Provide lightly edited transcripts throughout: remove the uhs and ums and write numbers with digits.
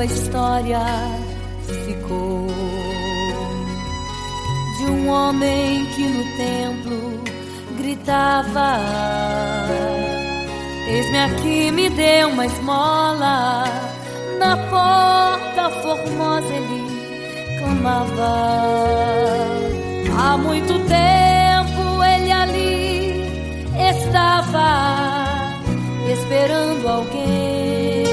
história ficou de um homem que no templo gritava: eis-me aqui, me dê uma esmola. Na porta formosa ele clamava. Há muito tempo ele ali estava esperando alguém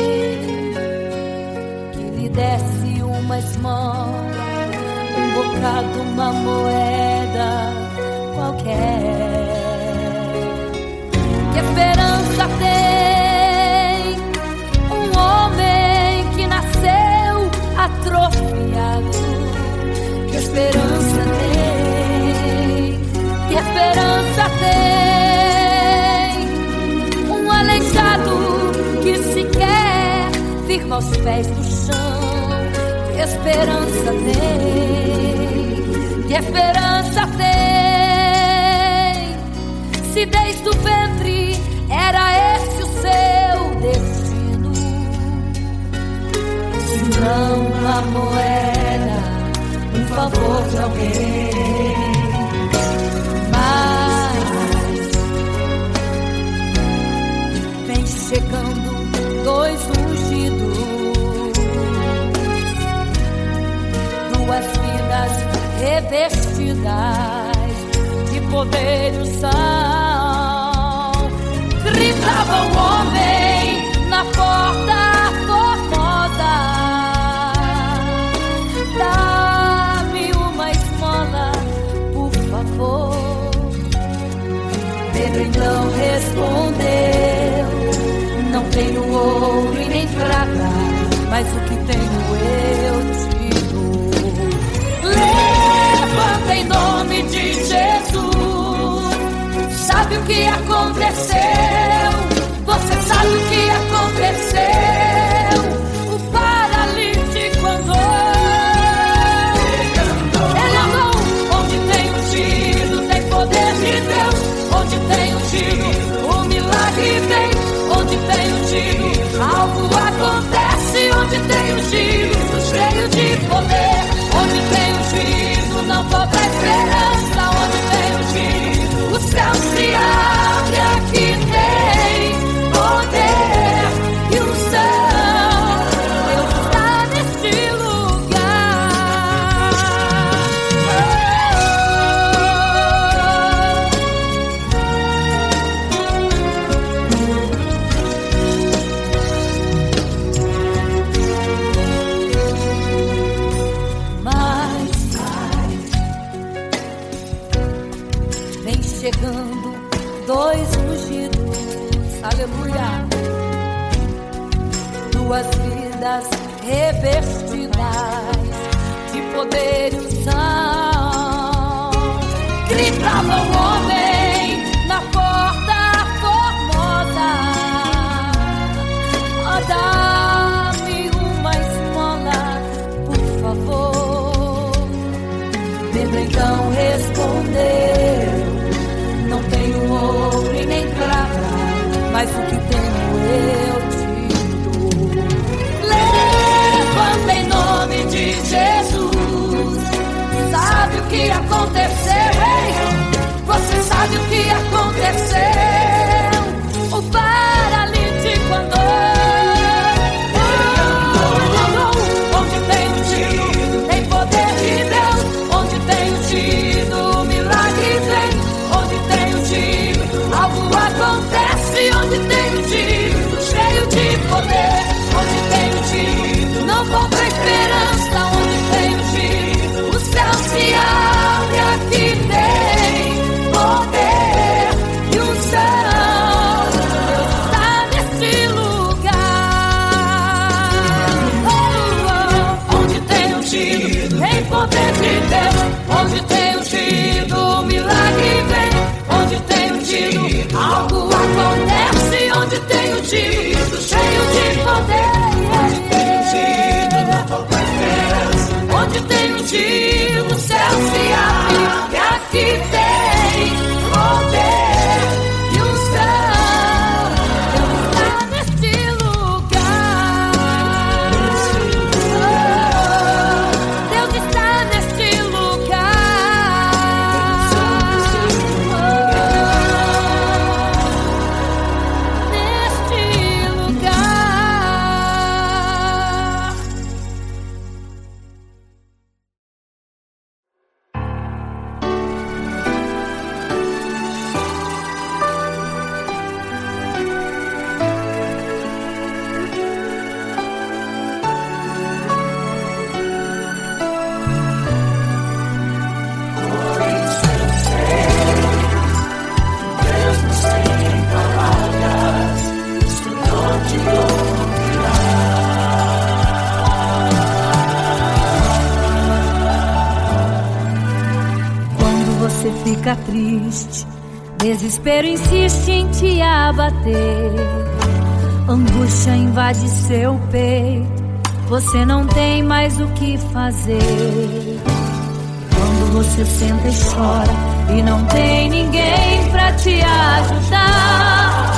que lhe desse uma esmola, um bocado, uma moeda qualquer. Que esperança tem um homem que nasceu atrofiado? Que esperança tem? Que esperança tem um aleijado que sequer firma os pés no chão? Que esperança tem? Que esperança tem? Se desde o ventre era esse o seu destino, se não uma moeda, um favor de alguém. Mas vem chegando dois ungidos, duas vidas revestidas de poder e unção. Gritava o homem na porta formosa: dá-me uma esmola, por favor. Pedro então respondeu: não tenho ouro e nem prata, mas o que tenho eu te dou. Levanta em nome de Jesus. Sabe o que aconteceu? Você sabe o que aconteceu? O paralítico andou. Ele andou onde tem ungido, tem poder de Deus. Onde tem ungido, o milagre vem. Onde tem ungido, algo acontece. Onde tem ungido, cheio de poder. Onde tem ungido, não falta esperança. Onde tem ungido, o céu se abre. Aqui tem poder e unção. Deus está neste lugar. Mas vem chegando dois ungidos, aleluia, duas vidas revestidas de poder e unção. Gritava o homem na porta formosa: oh, dá-me uma esmola, por favor. Pedro então respondeu: não tenho ouro e nem prata, mas o que tenho eu te dou. Levanta em nome de Jesus. Sabe o que aconteceu? Você sabe o que aconteceu? O paralítico andou. Onde tem ungido, tem poder de Deus. Onde tem ungido, o milagre vem. Onde tem ungido, algo acontece. Onde tem ungido, cheio de poder. Onde tem ungido, não falta esperança. Onde tem ungido, o céu se abre. Aqui tem poder e unção. Deus está neste lugar. Onde tem ungido, tem poder de Deus. Onde tem ungido, o milagre vem. Onde tem ungido, algo acontece. Onde tem ungido, cheio de poder. Onde tem ungido, não falta esperança. Onde tem ungido, o céu se abre. E aqui tem poder e unção. Deus está neste lugar. dia triste, desespero insiste em te abater. Angústia invade seu peito, você não tem mais o que fazer. Quando você senta e chora e não tem ninguém pra te ajudar,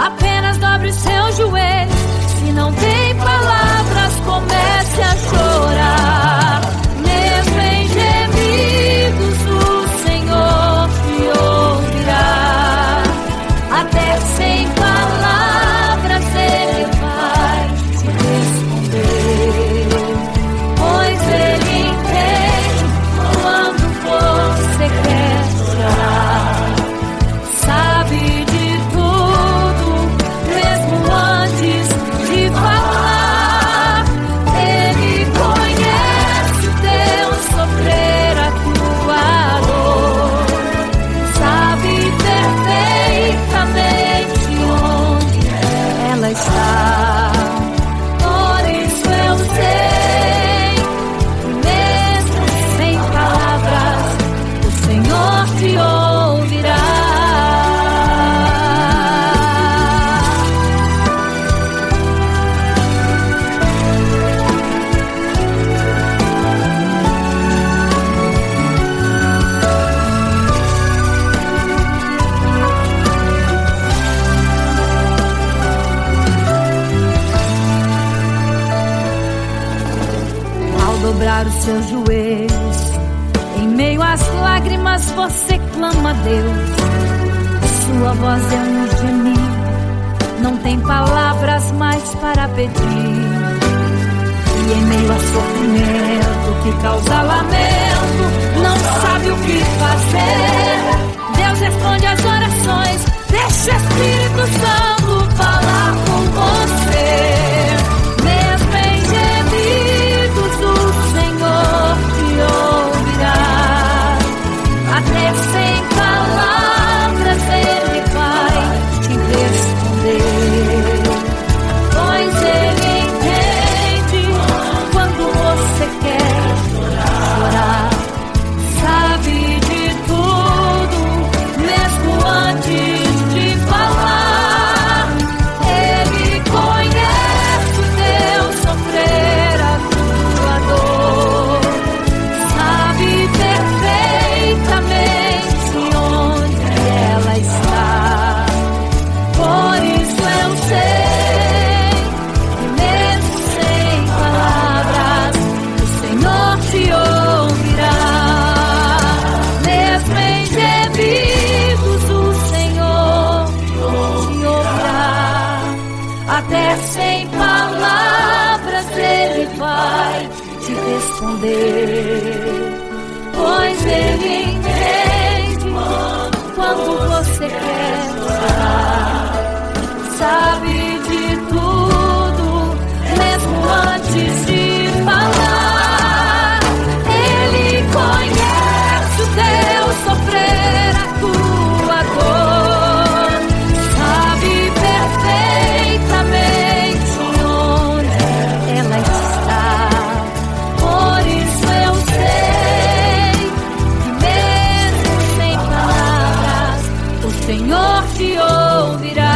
apenas dobre os seus joelhos. Se não tem palavras, comece a chorar. Mesmo em gemidos, o Senhor te ouvirá. Até sem palavras Ele vai te responder, pois Ele entende quando você quer chorar. Sabe de tudo, mesmo antes de falar. Ele conhece o teu sofrer, a tua dor. Sabe perfeitamente onde ela está. Por isso eu sei, mesmo sem palavras, o Senhor te ouvirá. Ao dobrar os seus joelhos, em meio às lágrimas você clama a Deus. Sua voz é um gemido, não tem palavras mais para pedir. E em meio a sofrimento que causa lamento, não sabe o que fazer. Deus responde às orações, deixa o Espírito Santo falar com você. Mesmo em gemidos, o Senhor te ouvirá. Até sem palavras Ele vai te responder, pois Ele entende quando você quer chorar. Sabe de tudo, mesmo antes de falar. Ele conhece o teu sofrer, a tua dor. Sabe perfeitamente onde ela está. Por isso eu sei que mesmo sem palavras, o Senhor te ouvirá. Mesmo em gemidos, o Senhor te ouvirá. Até sem palavras Ele vai te responder, pois Ele entende quando você quer chorar. Sabe de tudo, mesmo antes de falar. Ele conhece o teu sofrer, a tua dor. Sabe perfeitamente onde ela está. Por isso eu sei que mesmo sem palavras, o Senhor te ouvirá.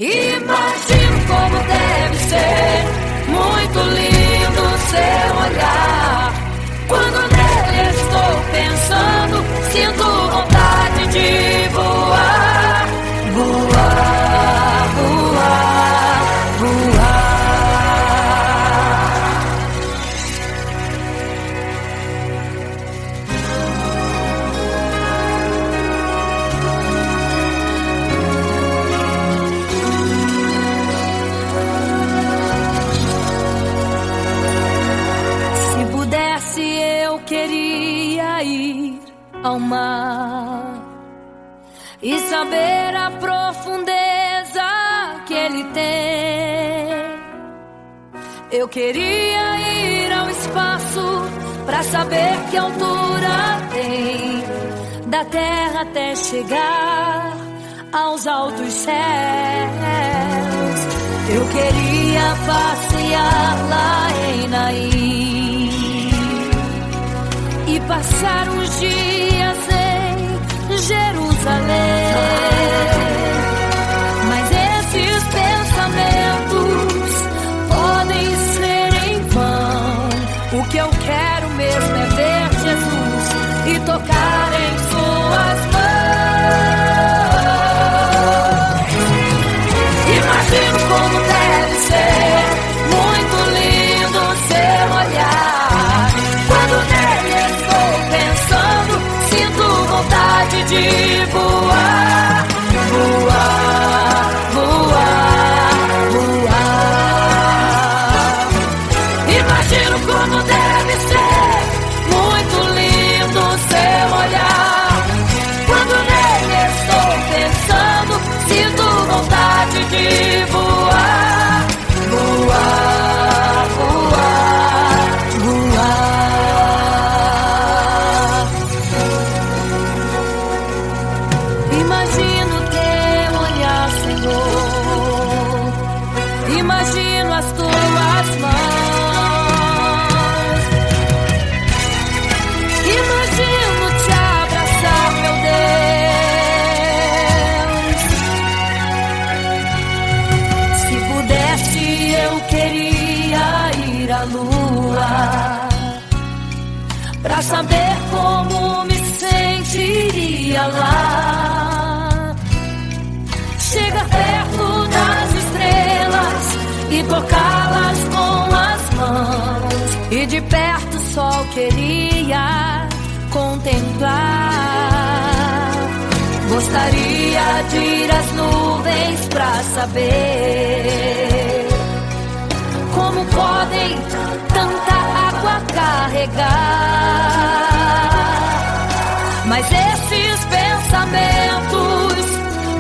Imagino como deve ser muito lindo seu olhar. Quando nele estou pensando, sinto vontade de voar, voar, voar, voar. Se pudesse, eu queria ir ao mar e saber a profundeza que ele tem. Eu queria ir ao espaço pra saber que altura tem, da terra até chegar aos altos céus. Eu queria passear lá em Naim e passar uns dias em Jerusalém. Mas esses pensamentos podem ser em vão. O que eu quero mesmo é ver Jesus e tocar em suas mãos. Imagino como deve ser muito lindo seu olhar. Quando nele estou pensando, sinto vontade de voar, voar, voar, voar. Imagino como deve ser muito lindo seu olhar. Quando nele estou pensando, sinto vontade de voar, voar, voar, voar. Imagino teu olhar, Senhor. Imagino as tuas mãos. Imagino te abraçar, meu Deus. Se pudesse, eu queria ir à lua pra saber como me sentiria lá. Chegar perto das estrelas e tocá-las com as mãos, e de perto só queria contemplar. Gostaria de ir às nuvens pra saber como podem tanta água carregar. Mas esses pensamentos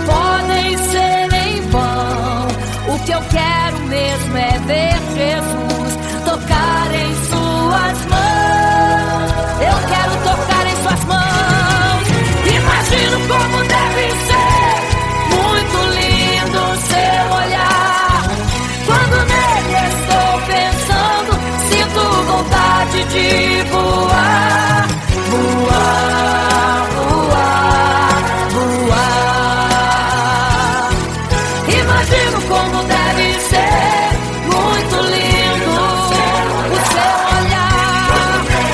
podem ser em vão. O que eu quero mesmo é ver Jesus tocar em suas mãos. Eu quero tocar em suas mãos. Imagino como deve ser muito lindo seu olhar. Quando nele estou pensando, sinto vontade de voar, voar, voar, voar. Imagino como deve ser muito lindo o seu olhar.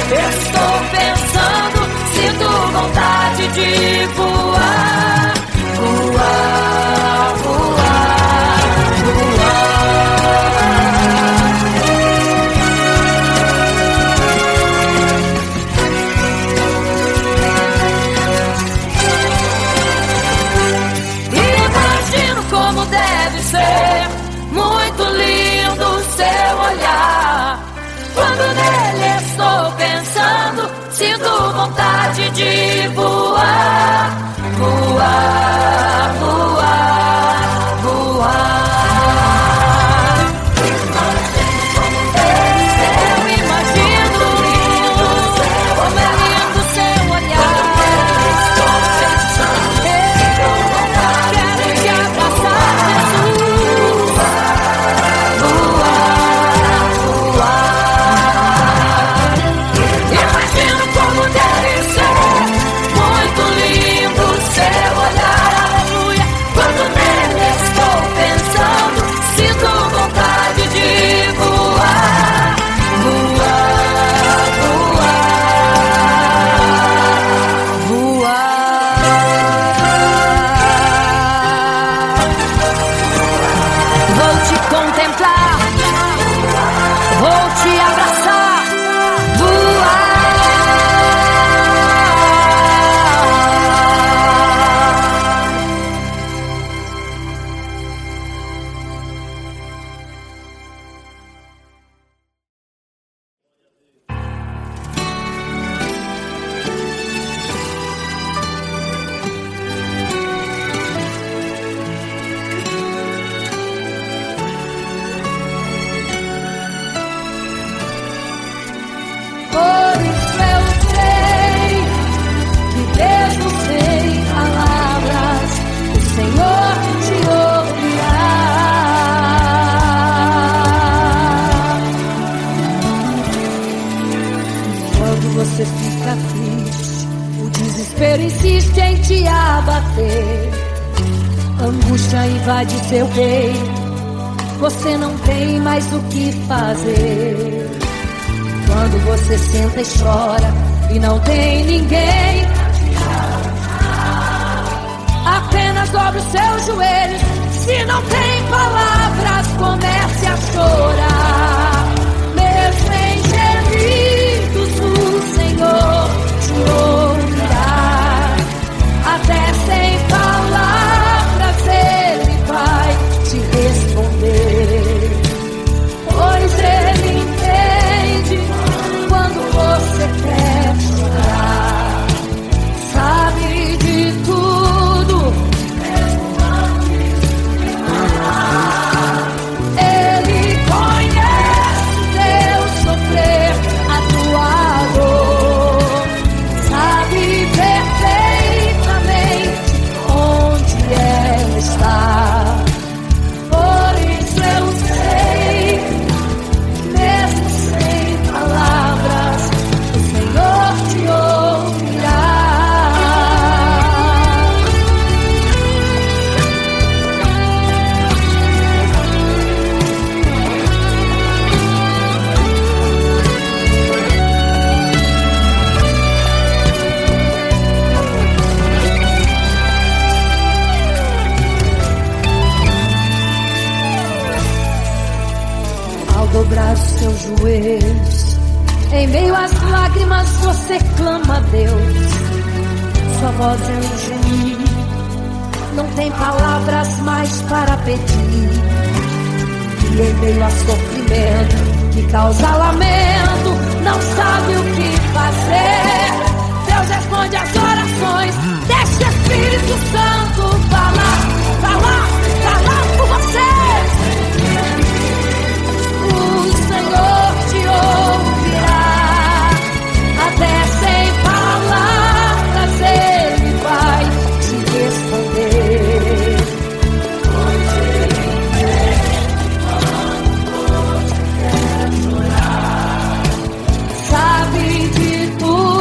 Estou pensando, sinto vontade de voar, voar, voar, voar. Imagino como deve ser muito lindo o seu olhar. Quando nele estou pensando, sinto vontade de voar, voar, voar, voar. Eu imagino como é lindo o seu olhar. Quero te abraçar, Jesus. Voar, voar. Imagino como deve ser muito lindo seu olhar. fica triste, o desespero insiste em te abater. Angústia invade seu peito, você não tem mais o que fazer. Quando você senta e chora e não tem ninguém, apenas dobre os seus joelhos. Se não tem palavras, comece a chorar. Mesmo em gemidos, o Senhor te ouvirá. Até sem palavras Ele vai te responder, pois Ele entende quando você quer chorar. Sabe de tudo, Ele conhece teu sofrer, a tua dor. Sabe perfeitamente onde ela está. Por isso eu sei, mesmo sem palavras, o Senhor te ouvirá. Ao dobrar os seus joelhos, em meio às lágrimas você clama a Deus. Sua voz é um gemido, não tem palavras mais para pedir. E em meio a sofrimento que causa lamento, não sabe o que fazer. Deus responde às orações, deixa o Espírito Santo falar por você. O Senhor te ouvirá, até sem palavras Ele vai te responder. Pois Ele entende quando você quer chorar. Sabe de tudo.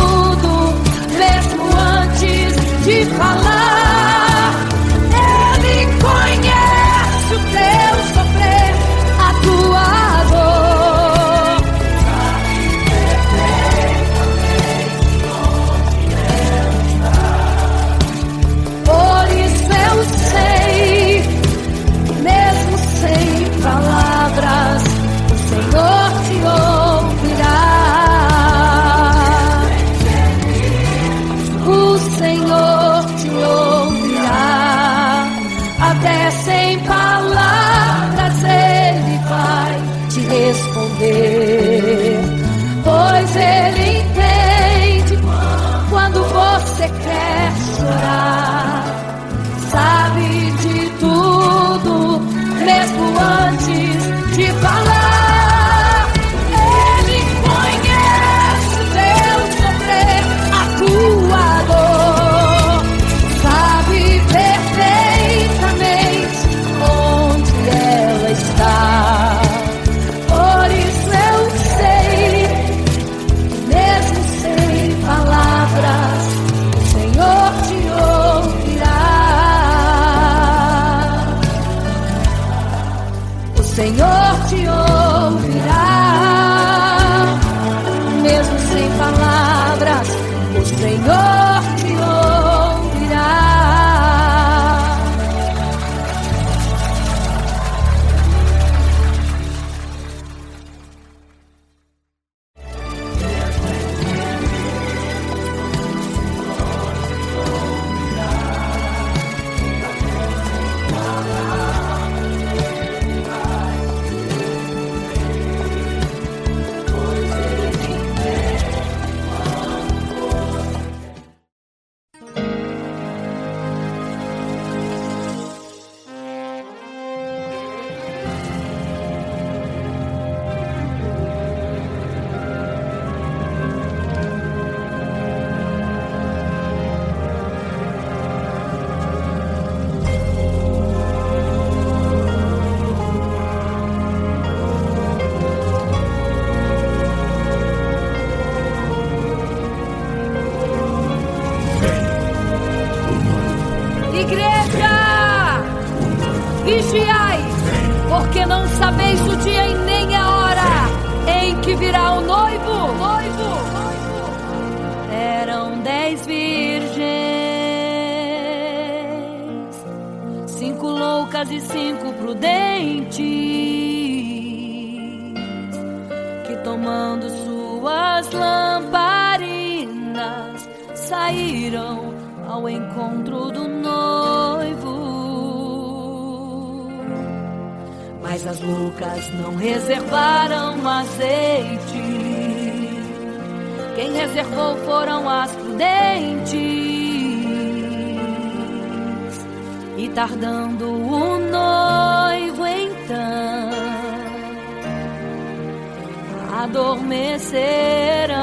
vigiai, porque não sabeis o dia e nem a hora em que virá o noivo. Eram 10 virgens, 5 loucas e 5 prudentes, que tomando suas lamparinas saíram ao encontro do noivo. Mas as loucas não reservaram azeite. Quem reservou foram as prudentes. E tardando o noivo então, adormecerão.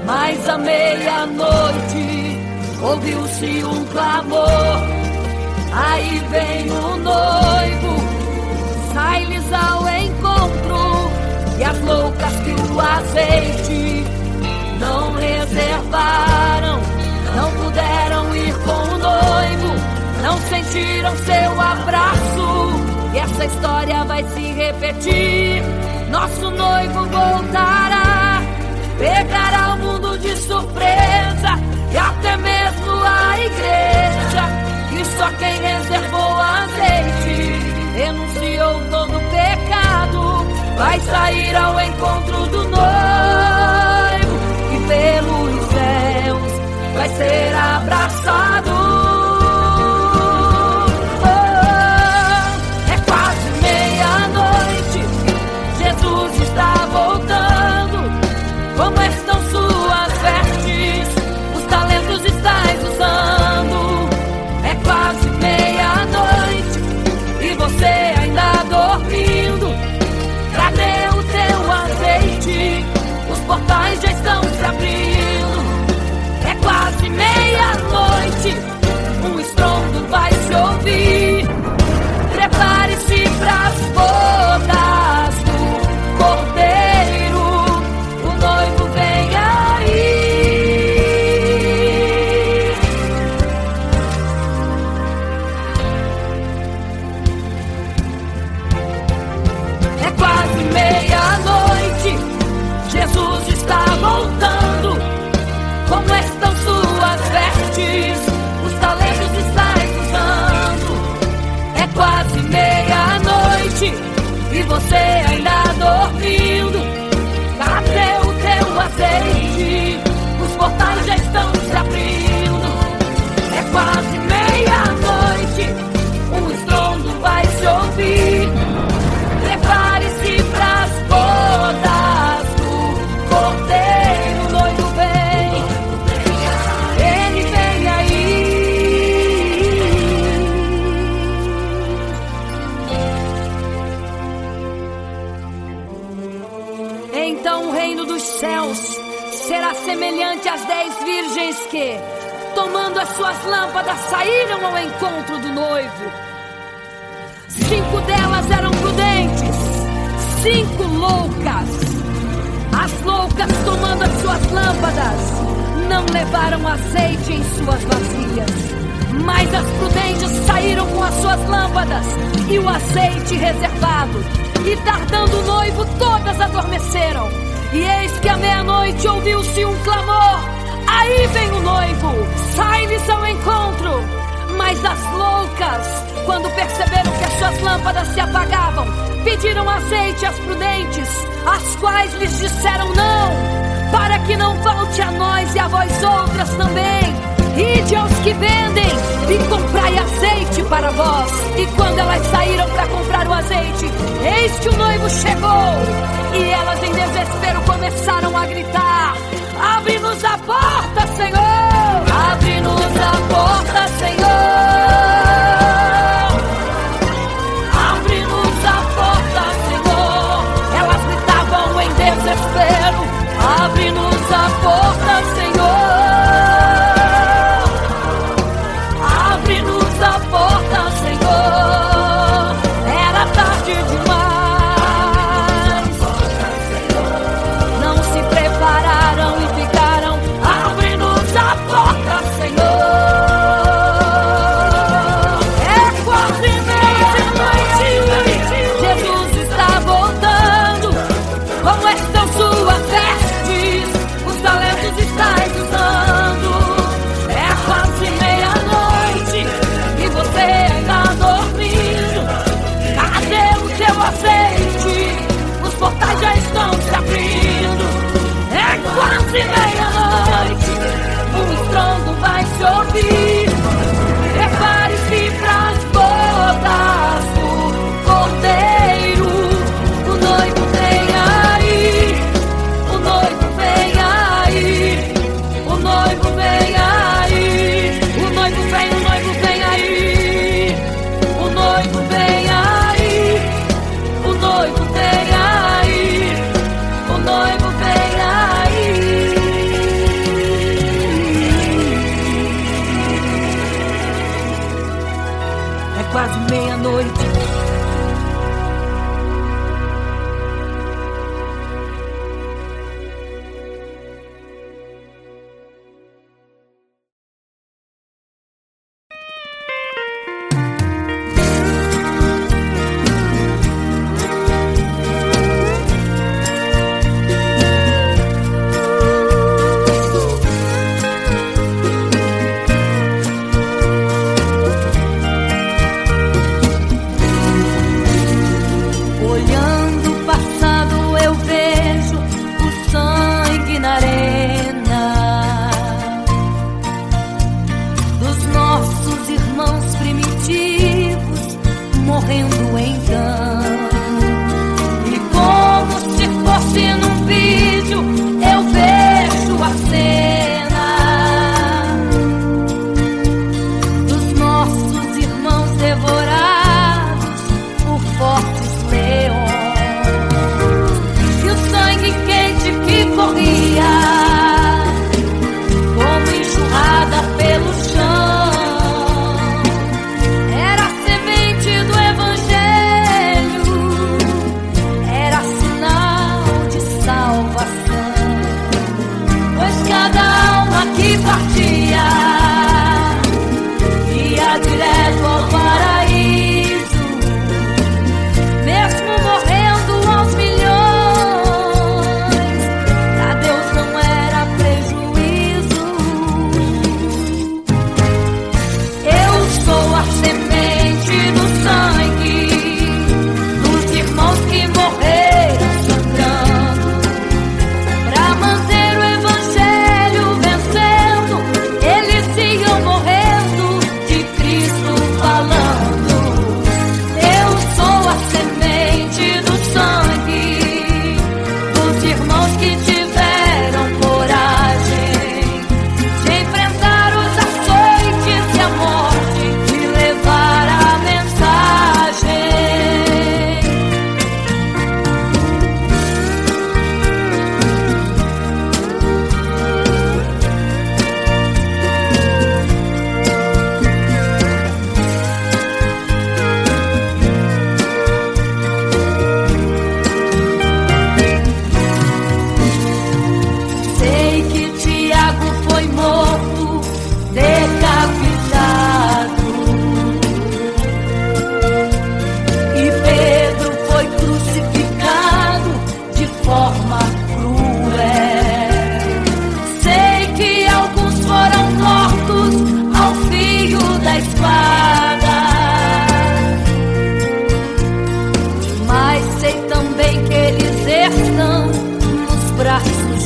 Mas à meia-noite ouviu-se um clamor: aí vem o noivo, sai-lhes ao encontro. E as loucas que o azeite não reservaram, não puderam ir com o noivo, não sentiram seu abraço. E essa história vai se repetir. Nosso noivo voltará, pegará o mundo de surpresa, e até mesmo a igreja. E só quem reservou azeite, renunciou todo pecado, vai sair ao encontro do noivo, e pelos céus vai ser abraçado. É quase meia-noite, Jesus está voltando. Como estão suas vestes? Os talentos estáis usando. É quase meia-noite e você ainda dormindo. Cadê o teu azeite? Os portais já estão se abrindo. É quase meia-noite, um estrondo vai se ouvir. Prepare-se pras bodas do Cordeiro, o noivo vem aí. É quase meia-noite, Jesus está voltando. Como estão suas vestes? Os talentos estáis usando. É quase meia-noite e você ainda dormindo. Cadê o teu azeite? Os portais já estão se abrindo. É quase meia-noite, um estrondo vai se ouvir. Prepare-se pras bodas do Cordeiro, o noivo vem. Ele vem aí. Então o reino dos céus será semelhante às 10 virgens que, tomando as suas lâmpadas, saíram ao encontro do noivo. 5 delas eram prudentes, 5 loucas. As loucas, tomando as suas lâmpadas, não levaram azeite em suas vasilhas. Mas as prudentes saíram com as suas lâmpadas e o azeite reservado. E tardando o noivo, todas adormeceram. E eis que à meia-noite ouviu-se um clamor: aí vem o noivo, sai-lhes ao encontro. Mas as loucas, quando perceberam que as suas lâmpadas se apagavam, pediram azeite às prudentes, as quais lhes disseram não, para que não falte a nós e a vós outras também. Ide aos que vendem e comprai azeite para vós. E quando elas saíram para comprar o azeite, eis que o noivo chegou. E elas em desespero começaram a gritar: abre-nos a porta, Senhor! Abre-nos a porta, Senhor! Abre-nos a porta, Senhor! Elas gritavam em desespero: abre-nos a porta, Senhor! Abre-nos a porta, Senhor! Era tarde demais. Não se prepararam e ficaram: abre-nos a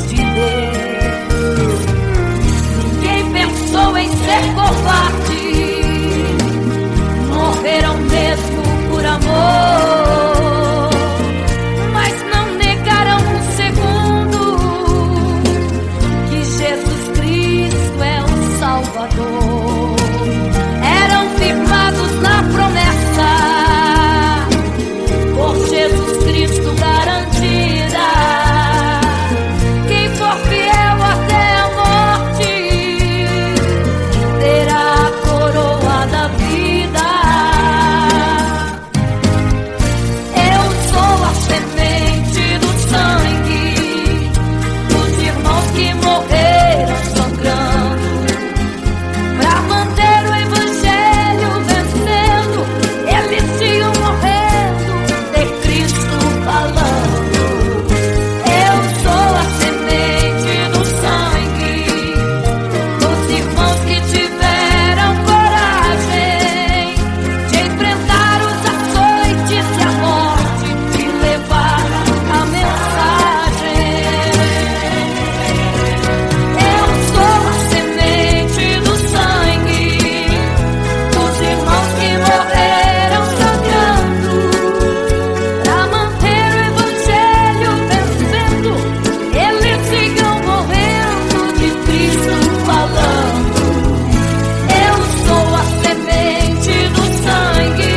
de Deus. Ninguém pensou em ser covarde, morreram mesmo por amor, mas não negaram um segundo que Jesus Cristo é o Salvador. Eram firmados na promessa, por Jesus Cristo garantida. Quem for fiel até a morte terá a coroa da vida. Eu sou a semente do sangue dos irmãos que morreram sangrando pra manter o evangelho vencendo. Eles tinham morrendo, de Cristo falando. Eu sou a semente do sangue dos irmãos que tiveram coragem de enfrentar os açoites e a morte e levar a mensagem. Eu sou a semente do sangue dos irmãos que morreram sangrando pra manter o evangelho vencendo. Eles sigam morrendo, de Cristo falando. Eu sou a semente do sangue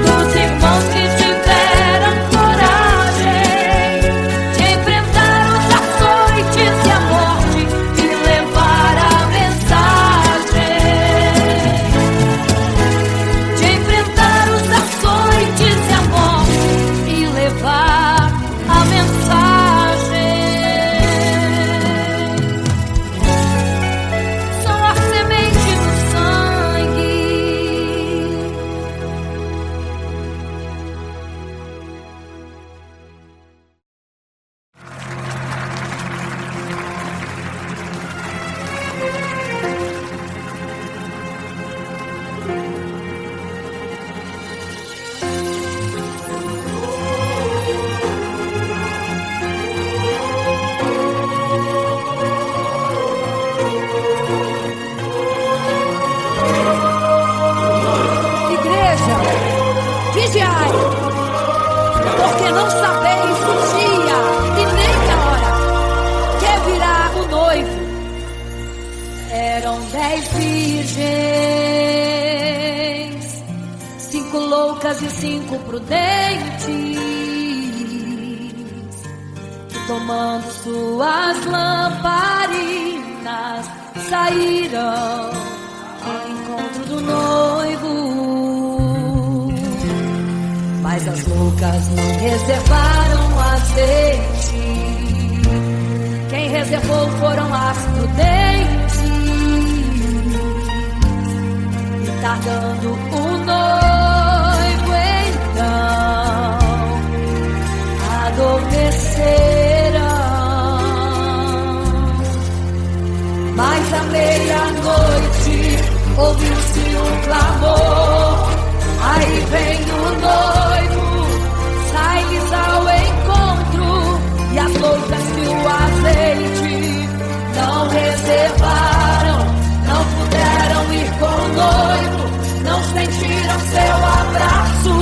dos irmãos que tiveram coragem de enfrentar os açoites e a morte e levar a mensagem. De enfrentar os açoites e a morte e levar a mensagem. Sou a semente do sangue. Igreja, vigiai, porque não sabeis o dia e nem a hora que virá o noivo. Eram 10 virgens, 5 loucas e 5 prudentes, que tomando suas lamparinas saíram ao encontro do noivo. Mas as loucas não reservaram azeite, quem reservou foram as prudentes. E tardando o noivo então adormeceram. Mas à meia-noite ouviu-se um clamor. Aí vem o noivo, sai-lhes ao encontro. E as loucas que o azeite não reservaram, não puderam ir com o noivo, não sentiram seu abraço.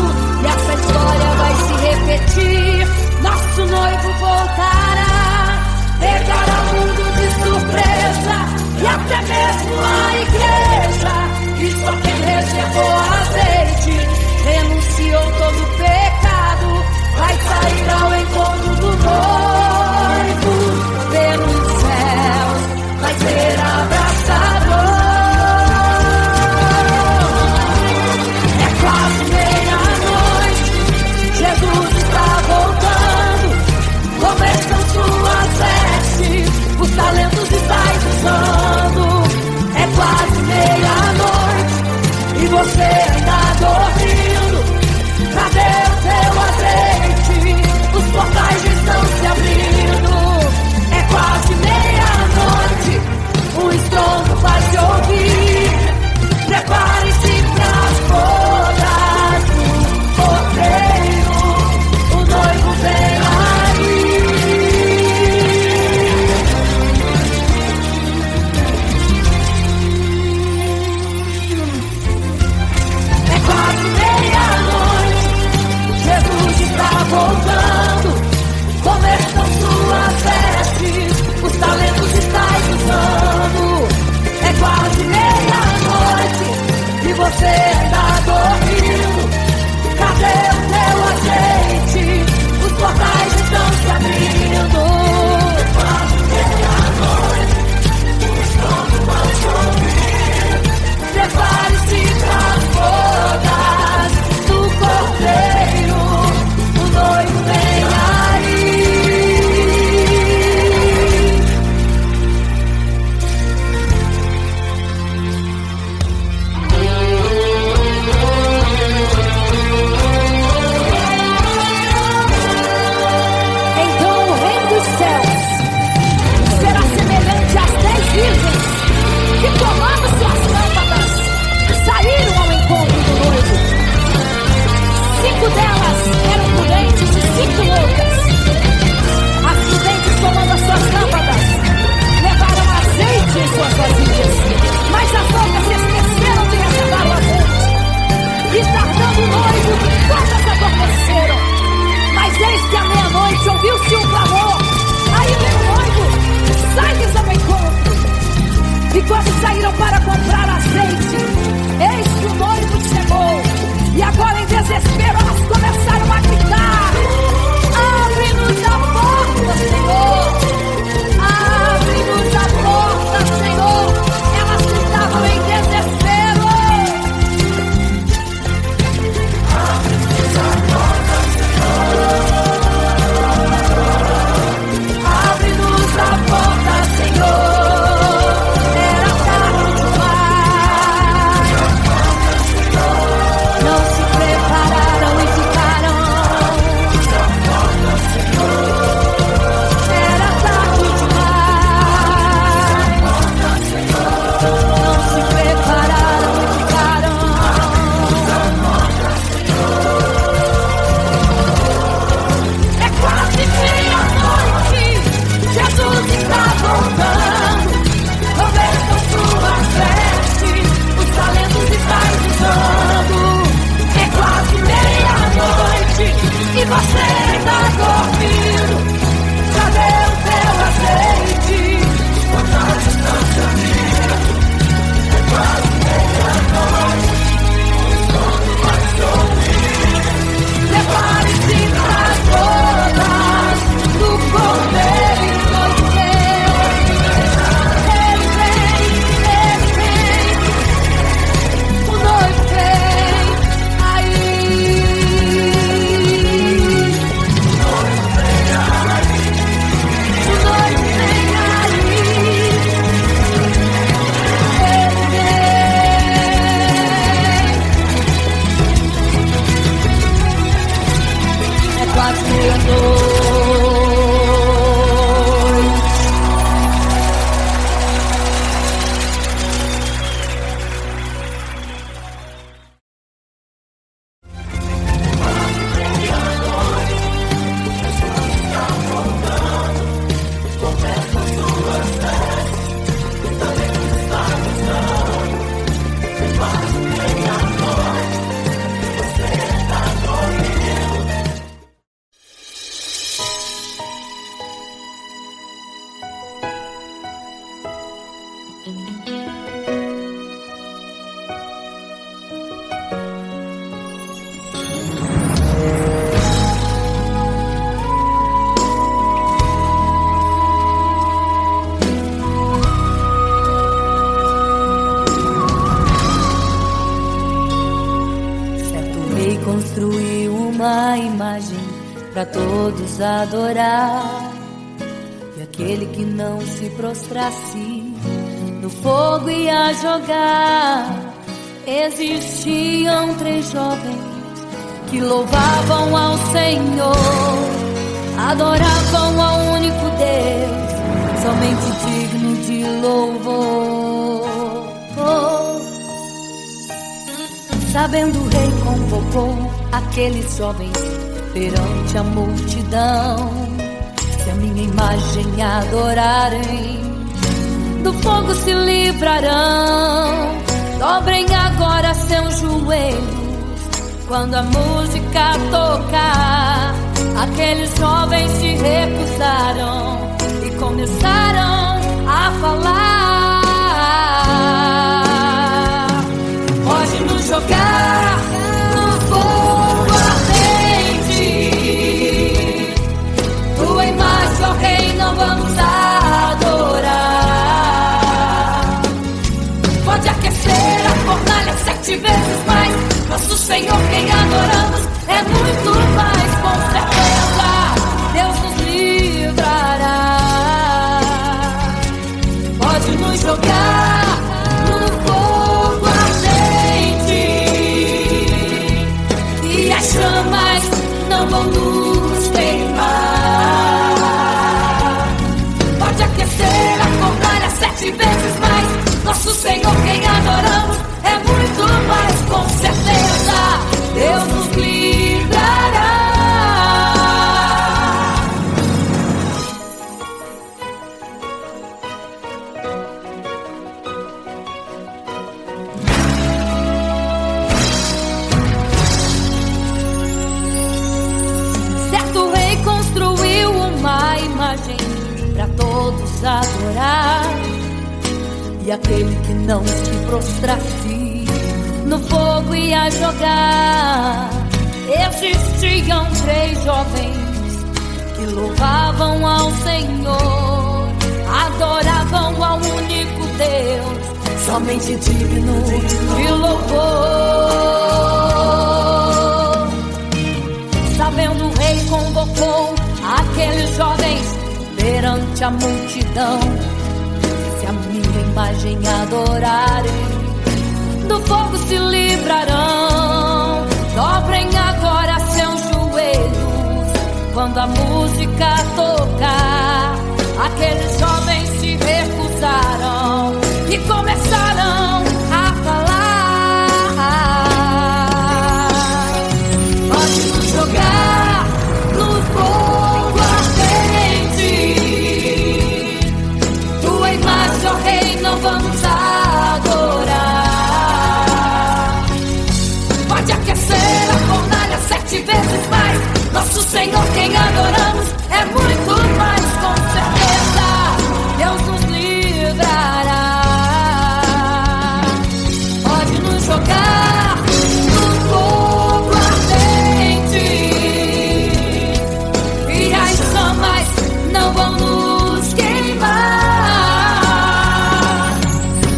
E essa história vai se repetir. Nosso noivo voltará, pegará o mundo de surpresa, e até mesmo a igreja. E só quem reservou azeite, renunciou todo o pecado, vai sair ao encontro do noivo. Pelos céus vai ser abraçador. É quase meia-noite, Jesus está voltando. Como estão suas vestes? Os talentos estáis usando. É quase meia-noite e você ainda dormindo. Cadê o teu azeite? Os portais estão se abrindo. É quase meia-noite, o estrondo vai se ouvir. Prepare-se pras bodas do cordeiro, o noivo vem aí. para todos adorar. E aquele que não se prostrasse no fogo ia jogar. Existiam 3 jovens que louvavam ao Senhor, adoravam ao único Deus, somente digno de louvor. Sabendo o rei convocou aqueles jovens perante a multidão. Se a minha imagem adorarem, do fogo se livrarão. Dobrem agora seus joelhos quando a música tocar. Aqueles jovens se recusaram e começaram a falar. Pode nos jogar no fogo ardente, tua imagem, ó Rei, não vamos adorar. Pode aquecer a fornalha 7 vezes mais. Nosso Senhor, quem adoramos, é muito mais, com certeza Deus nos livrará. Pode nos jogar no fogo ardente e as chamas não vão nos queimar. Pode aquecer a fornalha 7 vezes mais. Nosso Senhor, quem adoramos, é muito mais, com certeza Deus nos livrará. Certo rei construiu uma imagem para todos adorar. E aquele que não se prostrasse no fogo ia jogar. Existiam 3 jovens que louvavam ao Senhor, adoravam ao único Deus, somente digno de louvor. Sabendo o rei convocou aqueles jovens perante a multidão. Se a minha imagem adorarem, do fogo se livrarão. Dobrem agora seus joelhos quando a música tocar. Aqueles jovens se recusaram e começaram a falar. Pode nos jogar no fogo ardente, tua imagem, ó Rei, não vamos adorar. Pode aquecer a fornalha 7 vezes mais. Nosso Senhor, quem adoramos, é muito mais, com certeza Deus nos livrará. Pode nos jogar no fogo ardente e as chamas não vão nos queimar.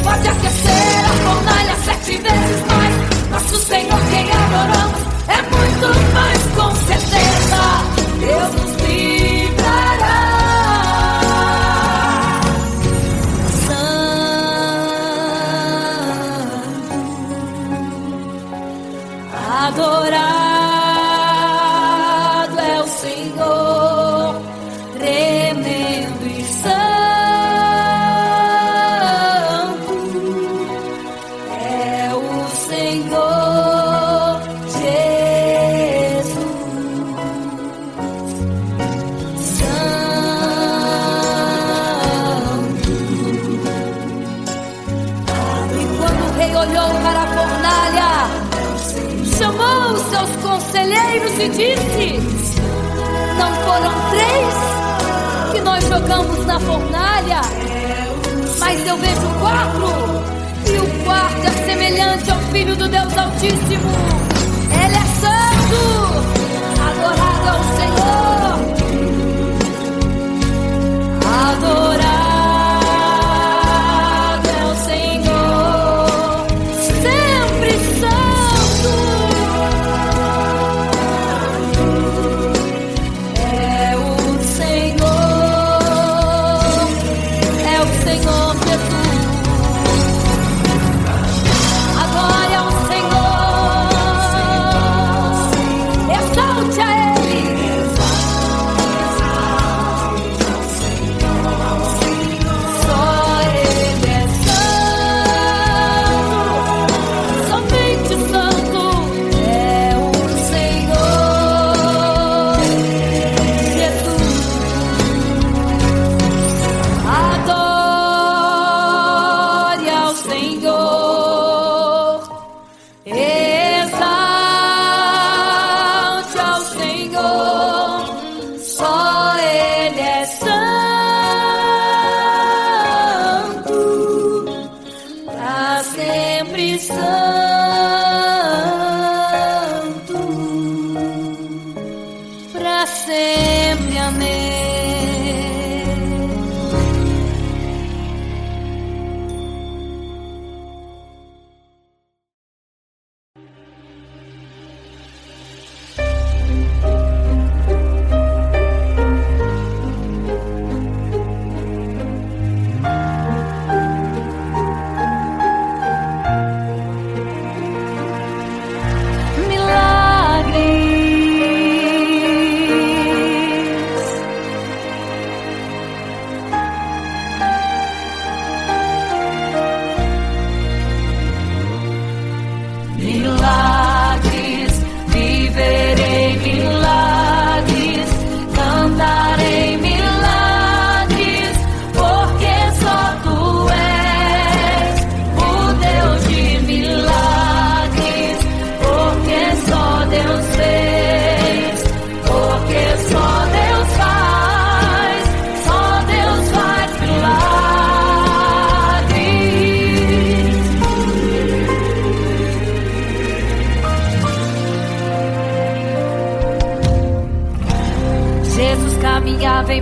Pode aquecer a fornalha 7 vezes mais. Nosso Senhor, quem adoramos, é muito mais, com certeza Deus nos livrará. Santo, adorado é o Senhor, tremendo e santo é o Senhor Jesus. Santo. E quando o rei olhou para a fornalha, chamou os seus conselheiros e disse: não foram 3 que nós jogamos na fornalha, mas eu vejo 4, e o quarto é semelhante ao Filho do Deus Altíssimo. Ele é santo, adorado ao Senhor, adorado é o Senhor, sempre santo.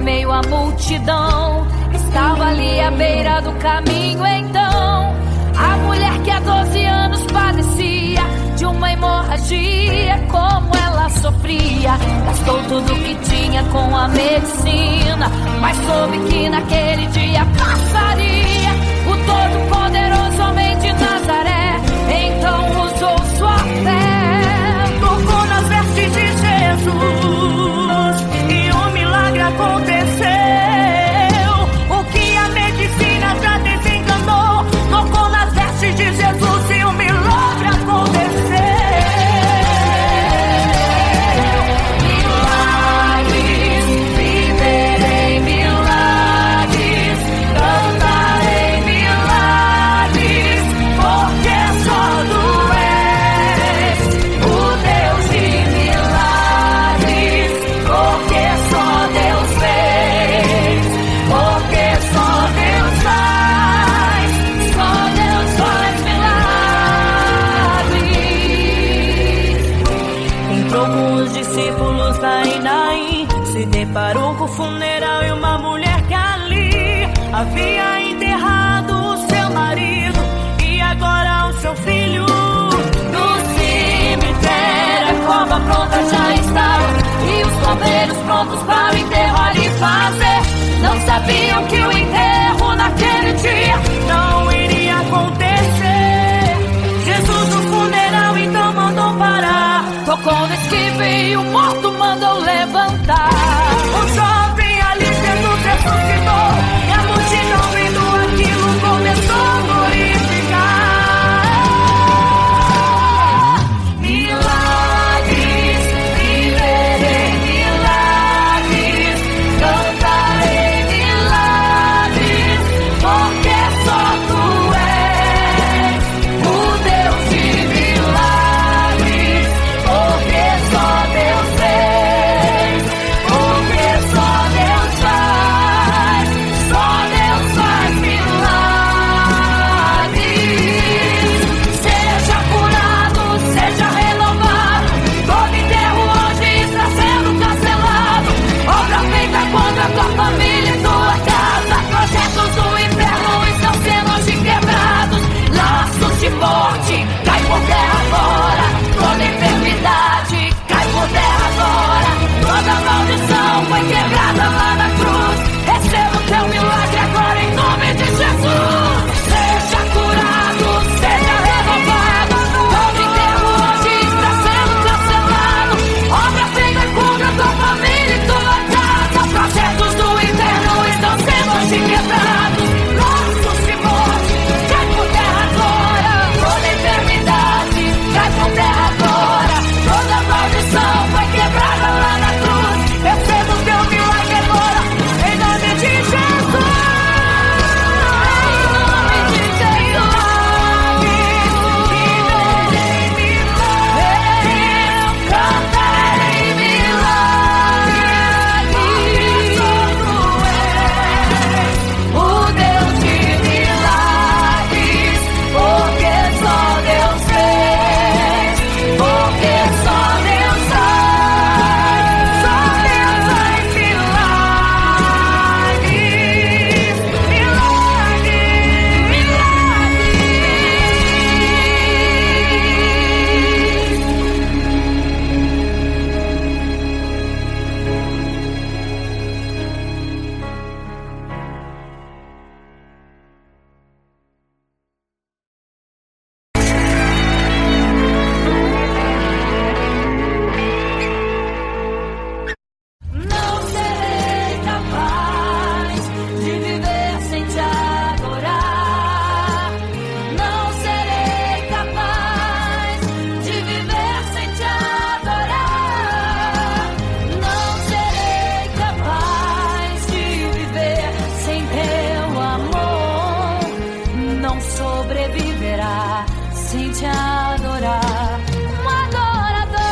meio à multidão. Estava ali à beira do caminho então a mulher que há 12 anos padecia de uma hemorragia. Como ela sofria, gastou tudo que tinha com a medicina, mas soube que naquele dia passaria. O todo-poderoso homem de Nazaré então usou sua fé, tocou nas vestes de Jesus e um milagre aconteceu. O que a medicina já desenganou, tocou nas vestes de Jesus e um milagre aconteceu. Milagres, viverei milagres, cantarei milagres, porque só tu és o Deus de milagres, porque só Deus fez, porque só Deus faz milagres. Entrou com os discípulos lá em Naim, se deparou com o funeral e uma mulher que ali havia enterrado o seu marido e agora o seu filho. No cemitério a cova pronta já estava e os bombeiros prontos para o enterro ali fazer. Não sabiam que o enterro naquele dia não iria acontecer. Jesus no funeral então mandou parar, tocou no esquive e o morto mandou levantar. O jovem ali Jesus ressuscitou e a multidão vendo aquilo começou a glorificar. Milagres, viverei milagres, cantarei milagres, porque só tu és o Deus de milagres, porque só Deus fez, porque só Deus faz milagres. Seja curado, seja renovado, todo enterro hoje está sendo cancelado. Obra feita contra a tua família e tua casa, projetos do inferno estão sendo hoje quebrados. Laços de morte cai por terra agora, toda enfermidade cai por terra agora, toda maldição foi quebrada lá na cruz. Receba o teu milagre agora em nome de Jesus. Seja curado, seja renovado, todo enterro hoje está sendo cancelado. Obra feita contra a tua família e tua casa, projetos do inferno estão sendo hoje quebrados. Laços de morte cai por terra agora, toda enfermidade cai por terra agora, toda maldição foi quebrada lá na cruz. Receba o teu milagre agora em nome de Jesus. Em nome de Jesus. Viverei milagres, cantarei milagres, porque só tu és o Deus de milagres, porque só Deus fez, porque só Deus faz milagres, milagres, milagres. Não serei capaz de viver sem te adorar. Não serei capaz de viver sem te adorar. Não serei capaz de viver sem teu amor. Não sobreviverá sem te adorar. Um adorador.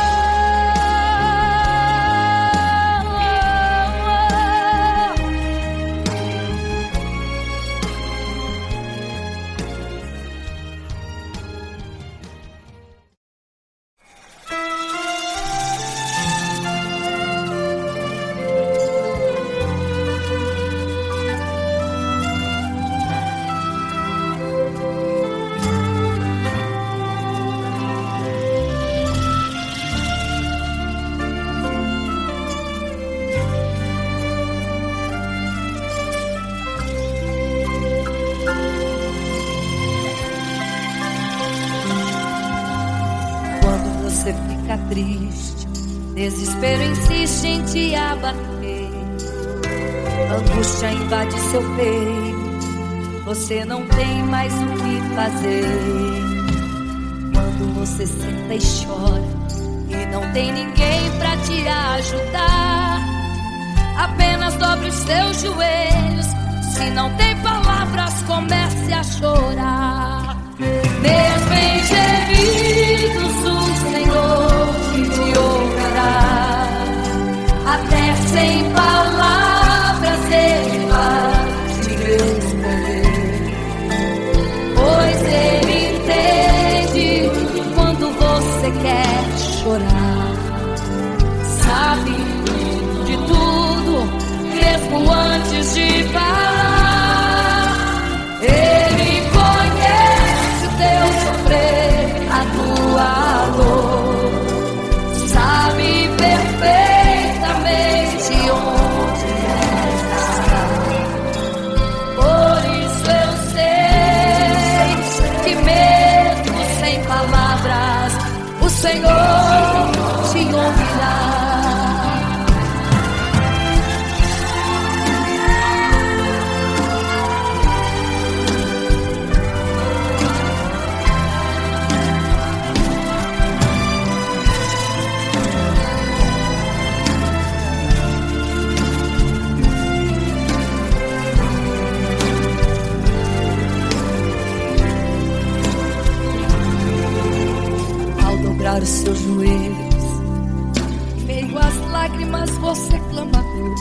triste, desespero insiste em te abater, angústia invade seu peito, você não tem mais o que fazer. Quando você senta e chora e não tem ninguém pra te ajudar, apenas dobre os seus joelhos. Se não tem palavras, comece a chorar. Mesmo em gemidos, o Senhor te ouvirá. Até sem palavras Ele vai te responder, pois Ele entende quando você quer chorar. Sabe de tudo, mesmo antes de falar. Ele conhece o teu sofrer, a tua dor, sabe perfeitamente onde está. Por isso eu sei que mesmo sem palavras o Senhor te ouvirá. Os seus joelhos, em meio às lágrimas você clama a Deus.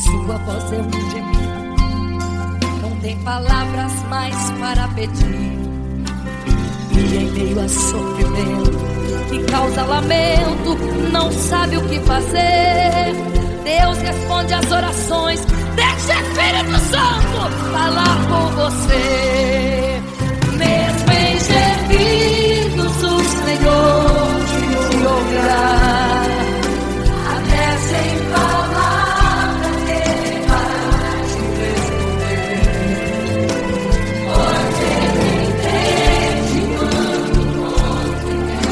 Sua voz é um gemido, não tem palavras mais para pedir. E em meio a sofrimento que causa lamento, não sabe o que fazer. Deus responde às orações, deixa o Espírito Santo falar com você. Mesmo em gemidos o Senhor te ouvirá. Até sem palavras Ele vai te responder, pois Ele entende quando você quer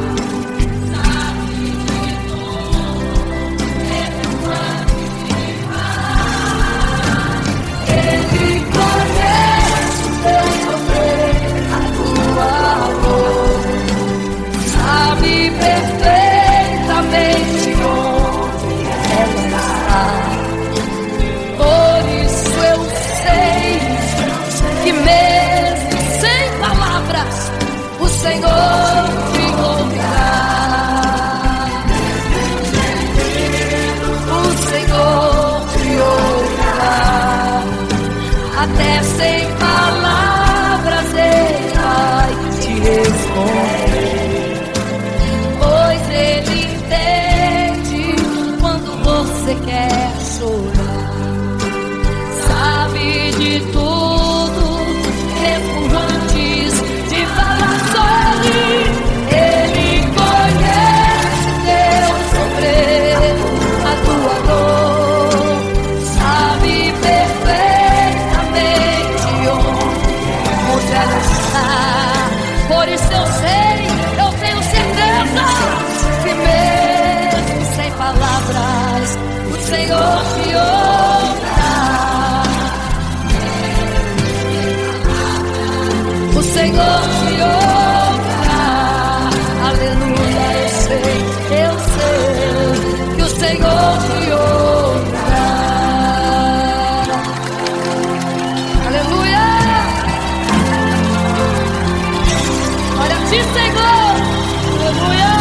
chorar. Sabe de tudo, mesmo antes de falar. Ele conhece o teu sofrer, a tua dor, sabe perfeitamente onde ela está. Por isso eu sei que mesmo sem palavras o Senhor te ouvirá. O Senhor te ouvirá. Até sem palavras Ele vai te responder, pois Ele entende quando você quer chorar. Sabe de tudo, mesmo antes de falar sobre. Ele conhece teu sofrer, a tua dor, sabe perfeitamente onde ela está. Por isso eu sei, eu tenho certeza que mesmo sem palavras o Senhor te ouvirá. O Senhor te ouvirá. Aleluia, eu sei que o Senhor te ouvirá. Aleluia. Olha a ti, Senhor. Aleluia.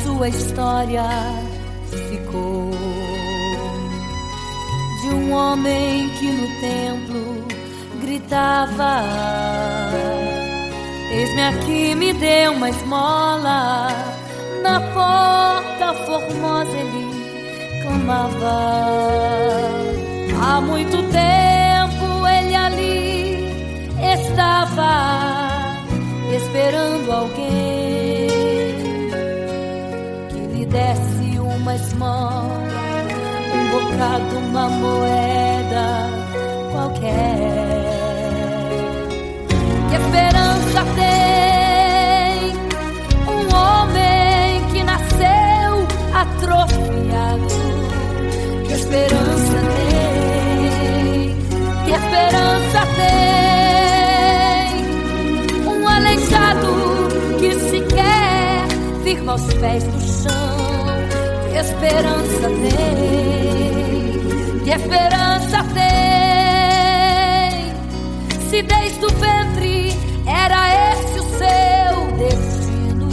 Sua história ficou de um homem que no templo gritava: Eis-me aqui, me dê uma esmola. Na porta formosa ele clamava. Há muito tempo ele ali estava, esperando alguém que lhe desse uma esmola, um bocado, uma moeda qualquer. Que esperança tem um homem que nasceu atrofiado? Que esperança tem? Que esperança tem um aleijado que sequer firma os pés no chão? Que esperança tem? Que esperança tem? Se desde o ventre era esse o seu destino,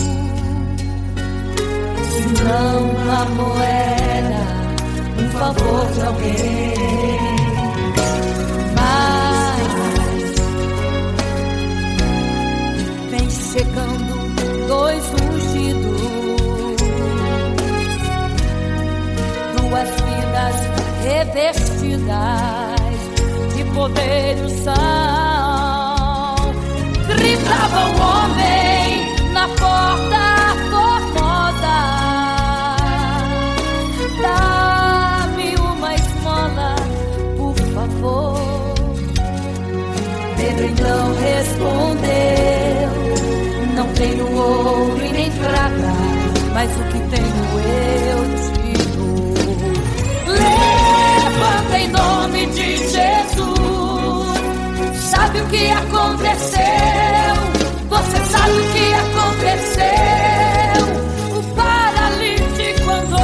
se não uma moeda, um favor de alguém. Mas vem chegando dois ungidos, duas vidas revestidas de poder e unção. Gritava o homem na porta formosa: dá-me uma esmola, por favor. Pedro então respondeu: não tenho ouro e nem prata, mas o que tenho eu te dou. Levanta em nome de Jesus. Sabe o que aconteceu? Você sabe o que aconteceu? O paralítico andou.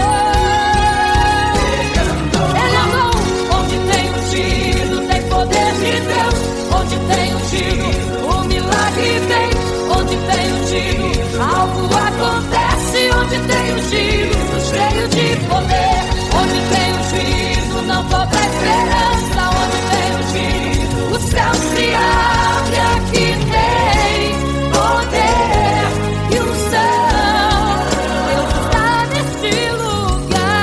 Ele andou. Onde tem ungido, tem poder de Deus. Onde tem ungido, o milagre vem. Onde tem ungido, algo acontece. Onde tem ungido, cheio de poder. Onde tem ungido, não falta esperança. Onde tem ungido, o céu se abre. Aqui tem poder e unção. Deus está neste lugar.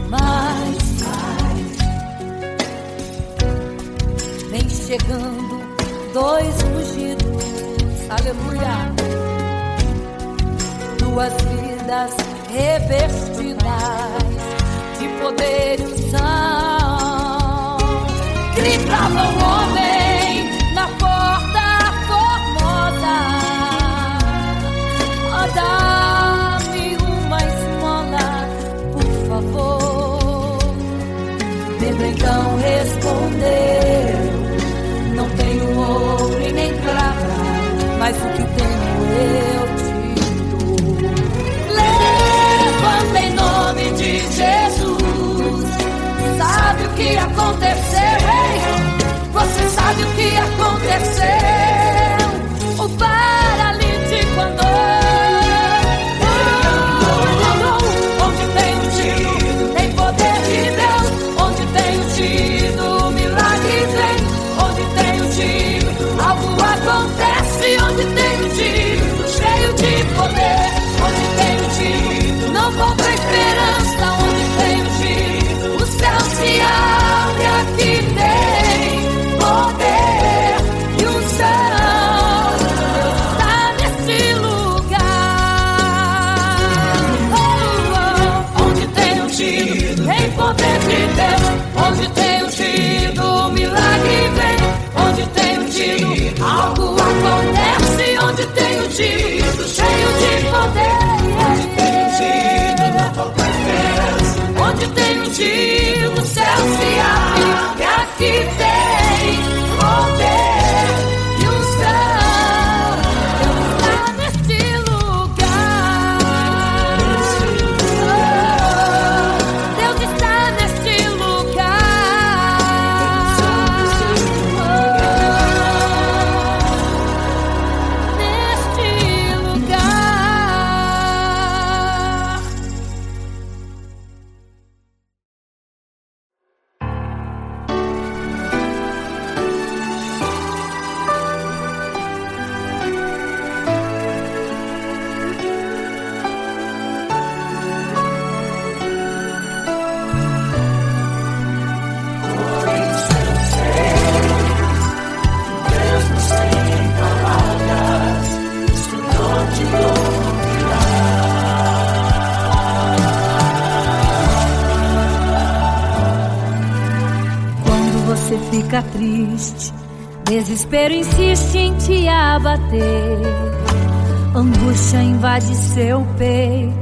Mas vem chegando dois ungidos, aleluia, duas vidas revestidas de poder e unção. Gritava o homem na porta formosa: oh, dá-me uma esmola, por favor. Pedro então respondeu: não tenho ouro e nem prata, mas o que tenho eu te dou. Levanta em nome de Jesus. Sabe o que aconteceu? Ei, você sabe o que aconteceu? O paralítico andou. Onde tem ungido, tem poder de Deus. Onde tem ungido, o milagre vem. Onde tem ungido, algo acontece. Onde tem ungido, cheio de poder. Onde tem ungido, não falta esperança. Onde tem ungido, o céu se abre. Aqui tem poder e unção. Deus está nesse lugar. Oh, oh. Onde tem ungido, tem poder de Deus. Onde tem ungido, o milagre vem. Onde tem ungido, algo acontece. Onde tem ungido, cheio de poder. Onde tem ungido, não falta esperança. Onde tem ungido, o céu se abre. E aqui tem poder e unção. Deus está neste lugar. Oh, Deus está neste lugar. Oh, neste você fica triste, desespero insiste em te abater, angústia invade seu peito,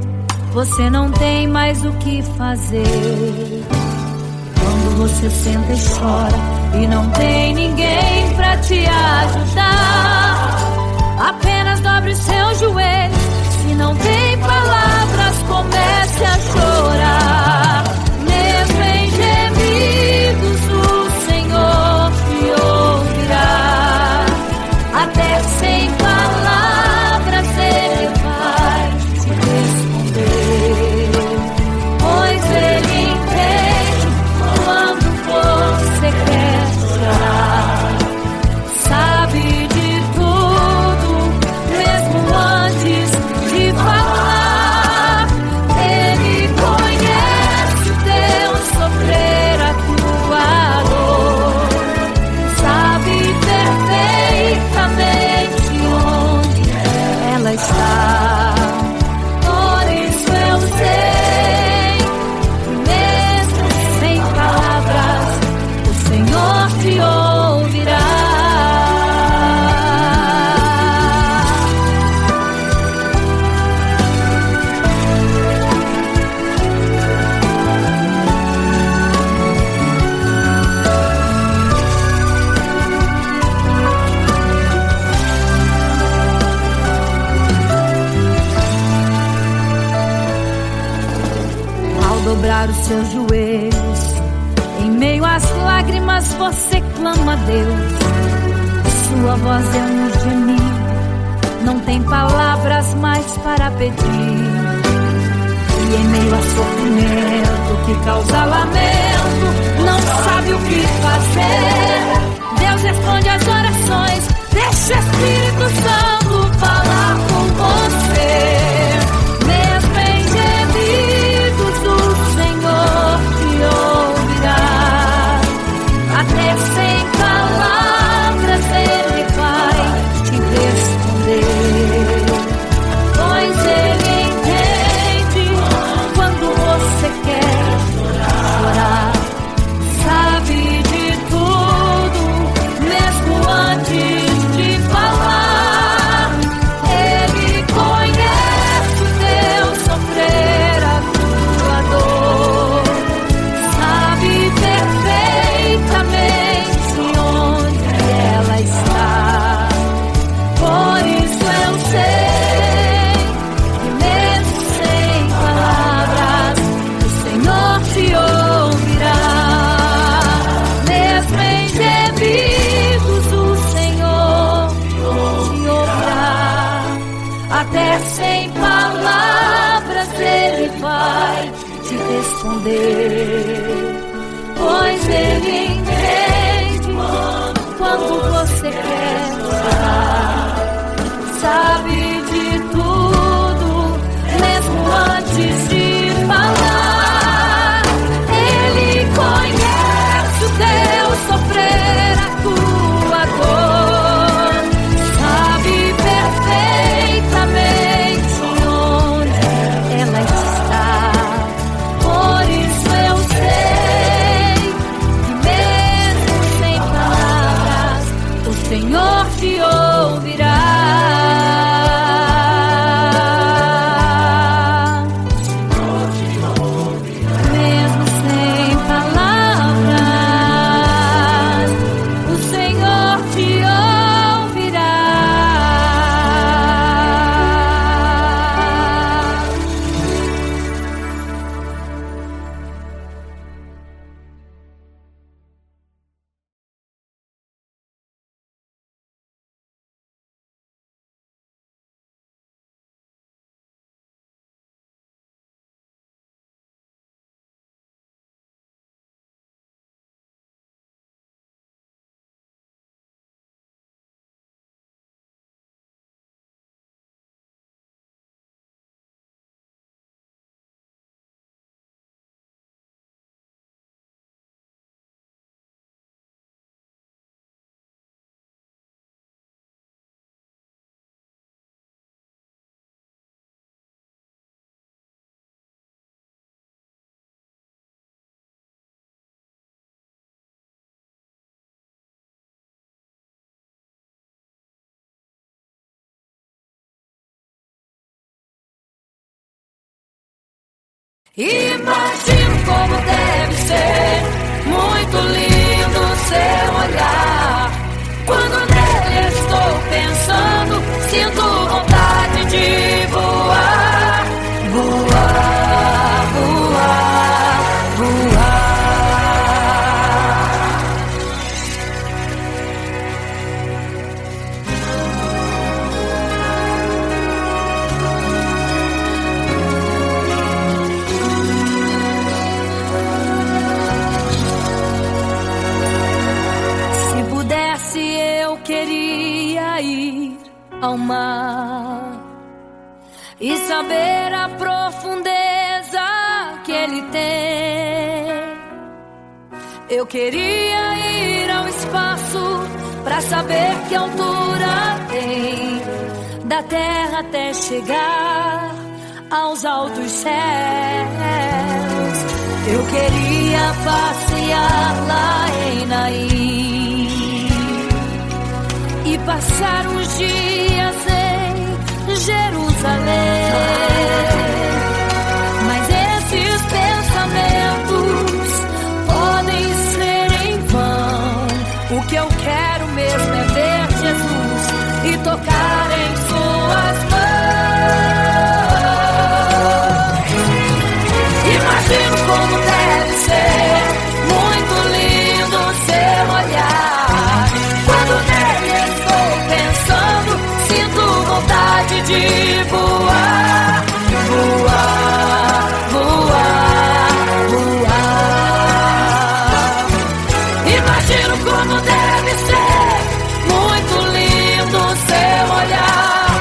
você não tem mais o que fazer. Quando você senta e chora e não tem ninguém pra te ajudar, apenas dobre os seus joelhos. Se não tem palavras, comece a chorar. Mesmo em gemidos, o Senhor te ouvirá. Até sem palavras Ele vai te responder, pois Ele entende quando você quer chorar. Sabe de tudo, mesmo antes de falar. Ele conhece o teu sofrer, a tua dor. Sabe perfeitamente onde ela está. Por isso eu sei que mesmo sem palavras, o Senhor te ouvirá. Ao dobrar os seus joelhos, em meio às lágrimas você clama a Deus. Sua voz é um gemido, não tem palavras mais para pedir. E em meio a sofrimento que causa lamento, não sabe o que fazer. Deus responde às orações, deixa o Espírito Santo falar com você. Mesmo em gemidos, o Senhor te ouvirá. Até sem palavras Ele vai te responder, pois Ele entende quando você quer chorar. Sabe de tudo, mesmo antes de falar. Ele conhece o teu sofrer, a tua dor. Sabe perfeitamente onde ela está. Por isso eu sei que mesmo sem palavras, o Senhor te ouvirá. Mesmo em gemidos, o Senhor te ouvirá. Até sem palavras Ele vai te responder, pois Ele entende quando você quer chorar. Sabe de tudo, mesmo antes de falar. Ele conhece o teu sofrer, a tua dor. Sabe perfeitamente onde ela está. Por isso eu sei que mesmo sem palavras, o Senhor Imagino como deve ser muito lindo seu olhar. Quando nele estou pensando, sinto vontade de voar, voar, voar, voar. Eu queria ir ao mar e saber a profundeza que ele tem. Eu queria ir ao espaço pra saber que altura tem, da terra até chegar aos altos céus. Eu queria passear lá em Naim e passar uns dias em Jerusalém. Mas esses pensamentos podem ser em vão. O que eu quero mesmo é ver Jesus e tocar em suas mãos. Imagino como deve ser muito lindo seu olhar. Quando nele estou pensando, sinto vontade de voar, voar, voar, voar. Imagino como deve ser muito lindo seu olhar.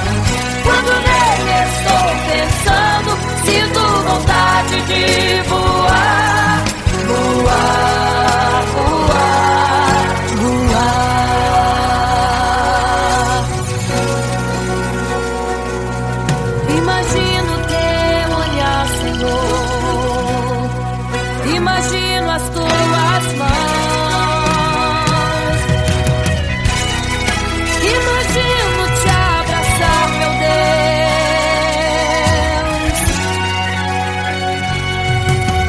Quando nele estou pensando, sinto vontade de voar, voar, voar, voar. Imagino teu olhar, Senhor. Imagino as tuas mãos. Imagino te abraçar, meu Deus.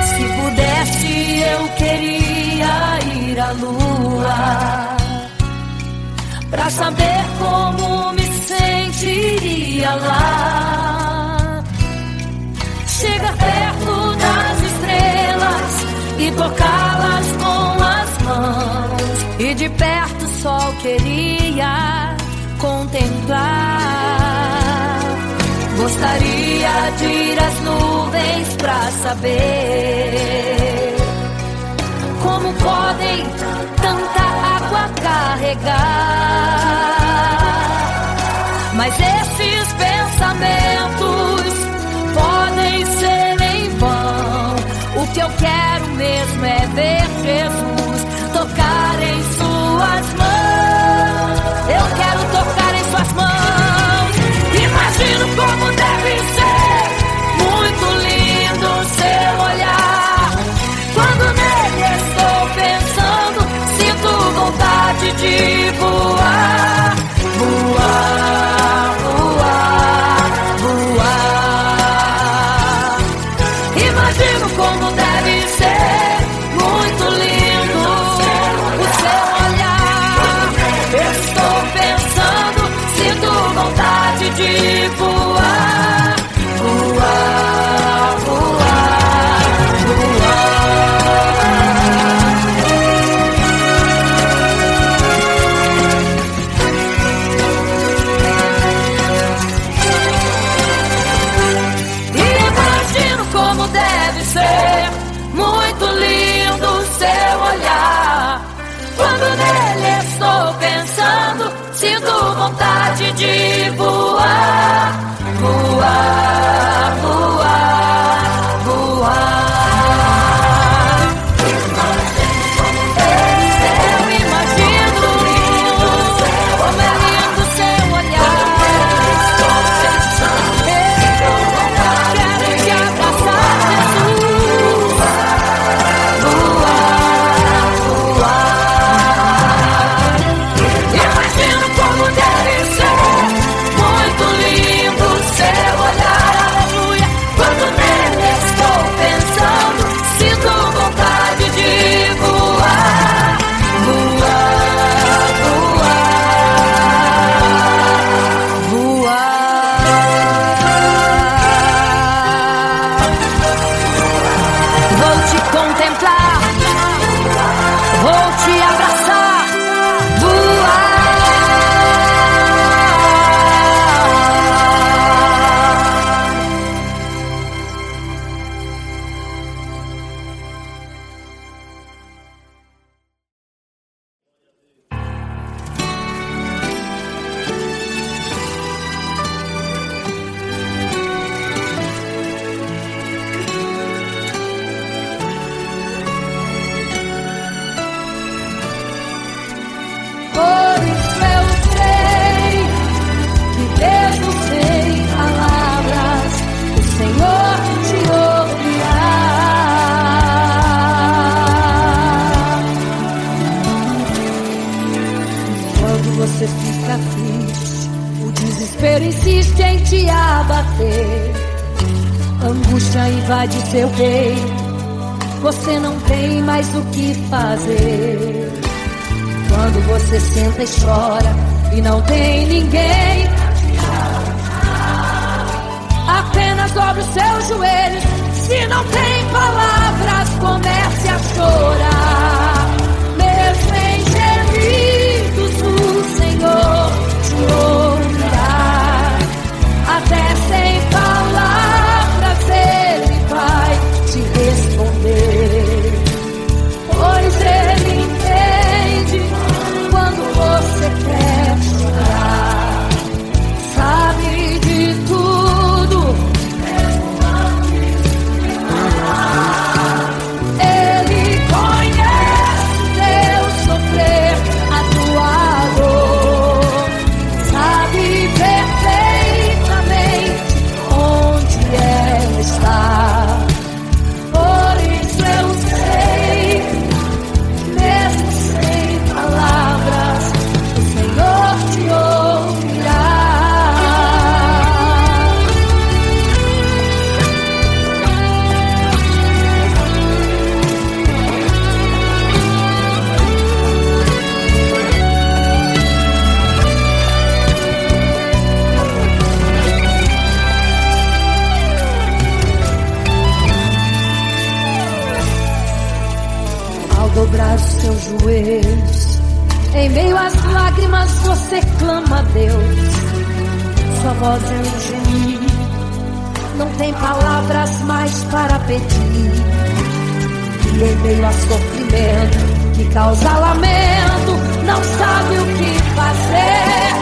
Se pudesse, eu queria ir à lua pra saber como me sentiria lá. Chegar perto das estrelas e tocá-las com as mãos. E de perto só queria contemplar. Gostaria de ir às nuvens pra saber como podem tanta água carregar. Mas esses pensamentos podem ser em vão. O que eu quero mesmo é ver Jesus tocar em suas mãos. Eu quero tocar em suas mãos. Imagino como deve ser muito lindo seu olhar. Quando nele estou pensando, sinto vontade de voar, voar, voar, voar. Imagino como deve ser muito lindo o seu olhar. Estou pensando, sinto vontade de voar, voar, voar, voar. Imagino como deve ser muito lindo o seu olhar. Quando nele estou pensando, sinto vontade de voar, voar, voar, voar. Eu imagino como é lindo o seu olhar. Eu quero te abraçar, Jesus. Voar, voar. Imagino como deve ser muito lindo o seu olhar, aleluia. você fica triste, o desespero insiste em te abater. Angústia invade seu peito, você não tem mais o que fazer. Quando você senta e chora e não tem ninguém, apenas dobre os seus joelhos. Se não tem palavras, comece a chorar. Mesmo em gemidos, o Senhor te ouvirá. Até sem palavras Ele vai te responder, pois Ele entende quando você quer chorar. Sabe de tudo, Ele conhece teu sofrer, a tua dor. Sabe perfeitamente onde ela está. Por isso eu sei, mesmo sem palavras, o Senhor te ouvirá. Ao dobrar os seus joelhos, em meio às lágrimas você clama a Deus. Sua voz é um gemido, não tem palavras mais para pedir. E em meio a sofrimento que causa lamento, não sabe o que fazer.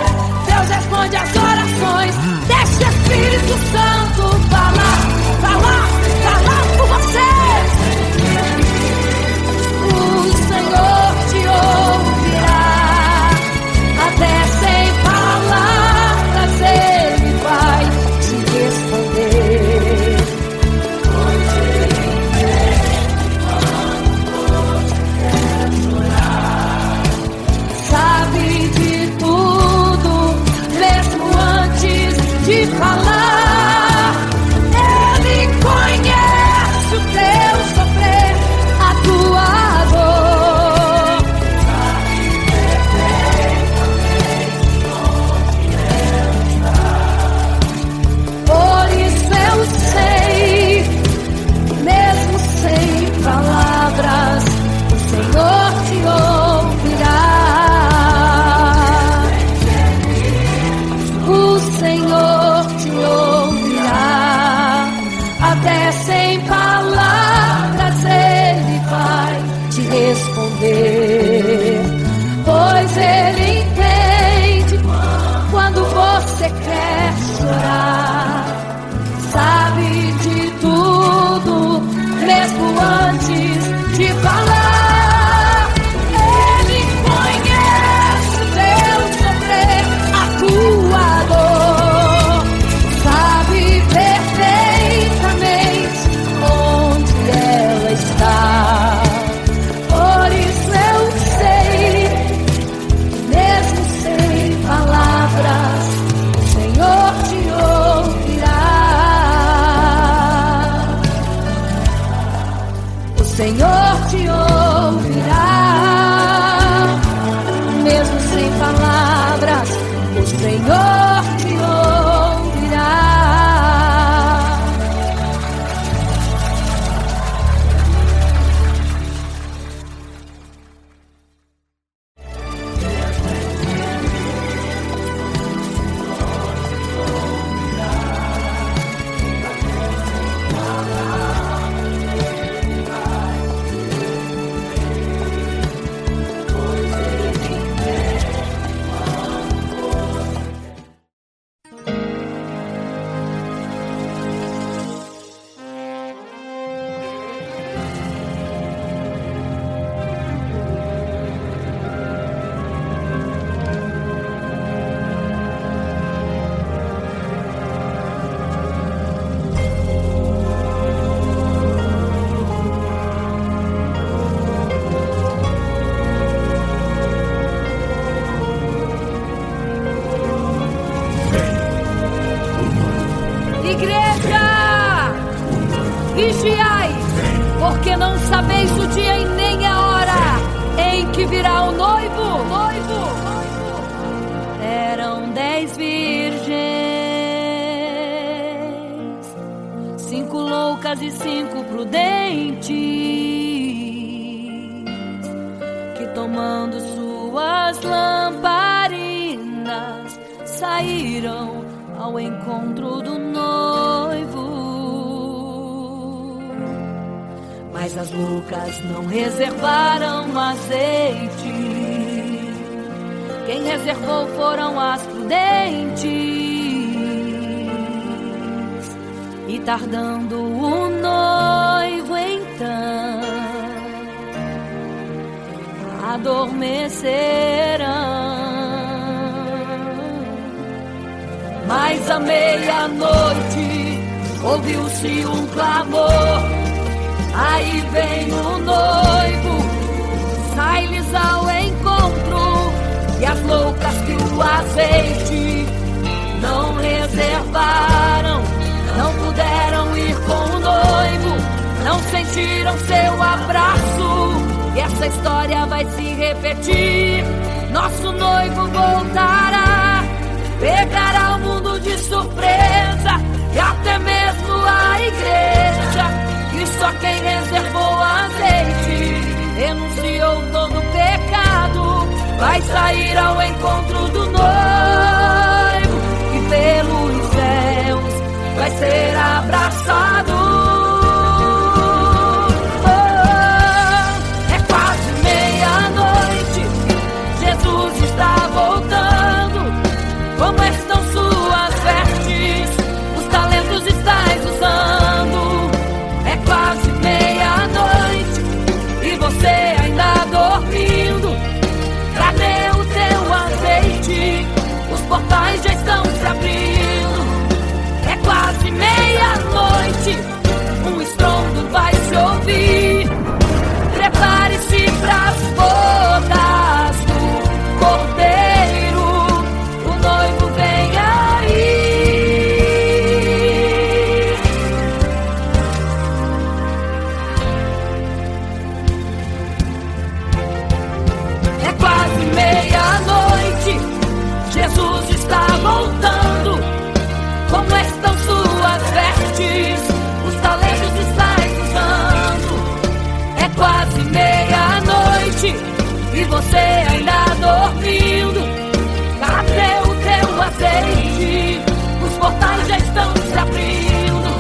Deus responde às orações, deixa o Espírito Santo falar, falar, falar por você. O Senhor te ouvirá, até sem palavras Ele vai te responder. Pois Ele entende quando você quer chorar. Sabe de tudo, mesmo que virá o noivo. Eram 10 virgens, 5 loucas e 5 prudentes, que tomando suas lamparinas saíram ao encontro do noivo. Mas as loucas não reservaram azeite. Quem reservou foram as prudentes. E tardando o noivo então, adormecerão. Mas à meia-noite ouviu-se um clamor: aí vem o noivo, sai-lhes ao encontro. E as loucas que o azeite não reservaram, não puderam ir com o noivo, não sentiram seu abraço. E essa história vai se repetir. Nosso noivo voltará, pegará o mundo de surpresa, e até mesmo a igreja. E só quem reservou azeite, renunciou todo o pecado, vai sair ao encontro do noivo, e pelos céus vai ser abraçado. É quase meia-noite, Jesus está voltando. Como estão suas vestes? Os talentos estáis usando. É quase meia-noite e você ainda dormindo. Cadê o teu azeite? Os portais já estão se abrindo. É quase meia-noite, um estrondo vai se ouvir. Prepare-se pras bodas do Cordeiro, o noivo vem aí. É quase meia-noite, Jesus está voltando. Como estão suas vestes? Os talentos estáis usando. É quase meia-noite e você ainda dormindo. Cadê o teu azeite? Os portais já estão se abrindo.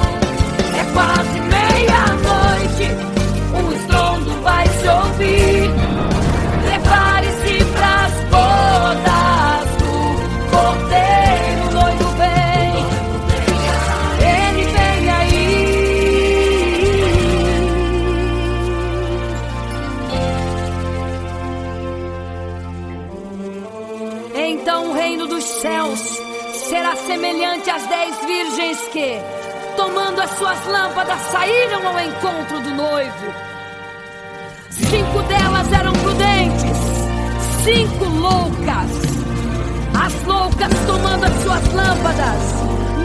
É quase meia-noite, um estrondo vai se ouvir. Prepare-se pras bodas do Cordeiro, o noivo vem. Ele vem aí. Então o reino dos céus será semelhante às 10 virgens que, tomando as suas lâmpadas, saíram ao encontro do noivo. 5 delas eram prudentes, 5 loucas. As loucas, tomando as suas lâmpadas,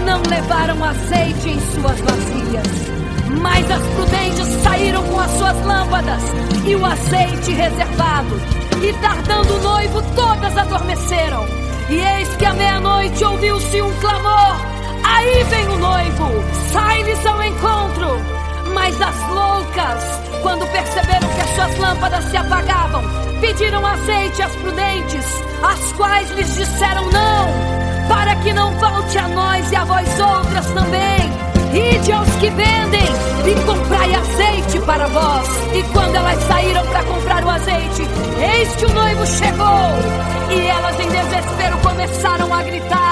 não levaram azeite em suas vasilhas. Mas as prudentes saíram com as suas lâmpadas e o azeite reservado. E tardando o noivo, todas adormeceram. E eis que à meia-noite ouviu-se um clamor: aí vem o noivo, sai-lhes ao encontro. Mas as loucas, quando perceberam que as suas lâmpadas se apagavam, pediram azeite às prudentes, as quais lhes disseram: não, para que não falte a nós e a vós outras também. Ide aos que vendem e comprai azeite para vós. E quando elas saíram para comprar o azeite, eis que o noivo chegou. E elas em desespero começaram a gritar: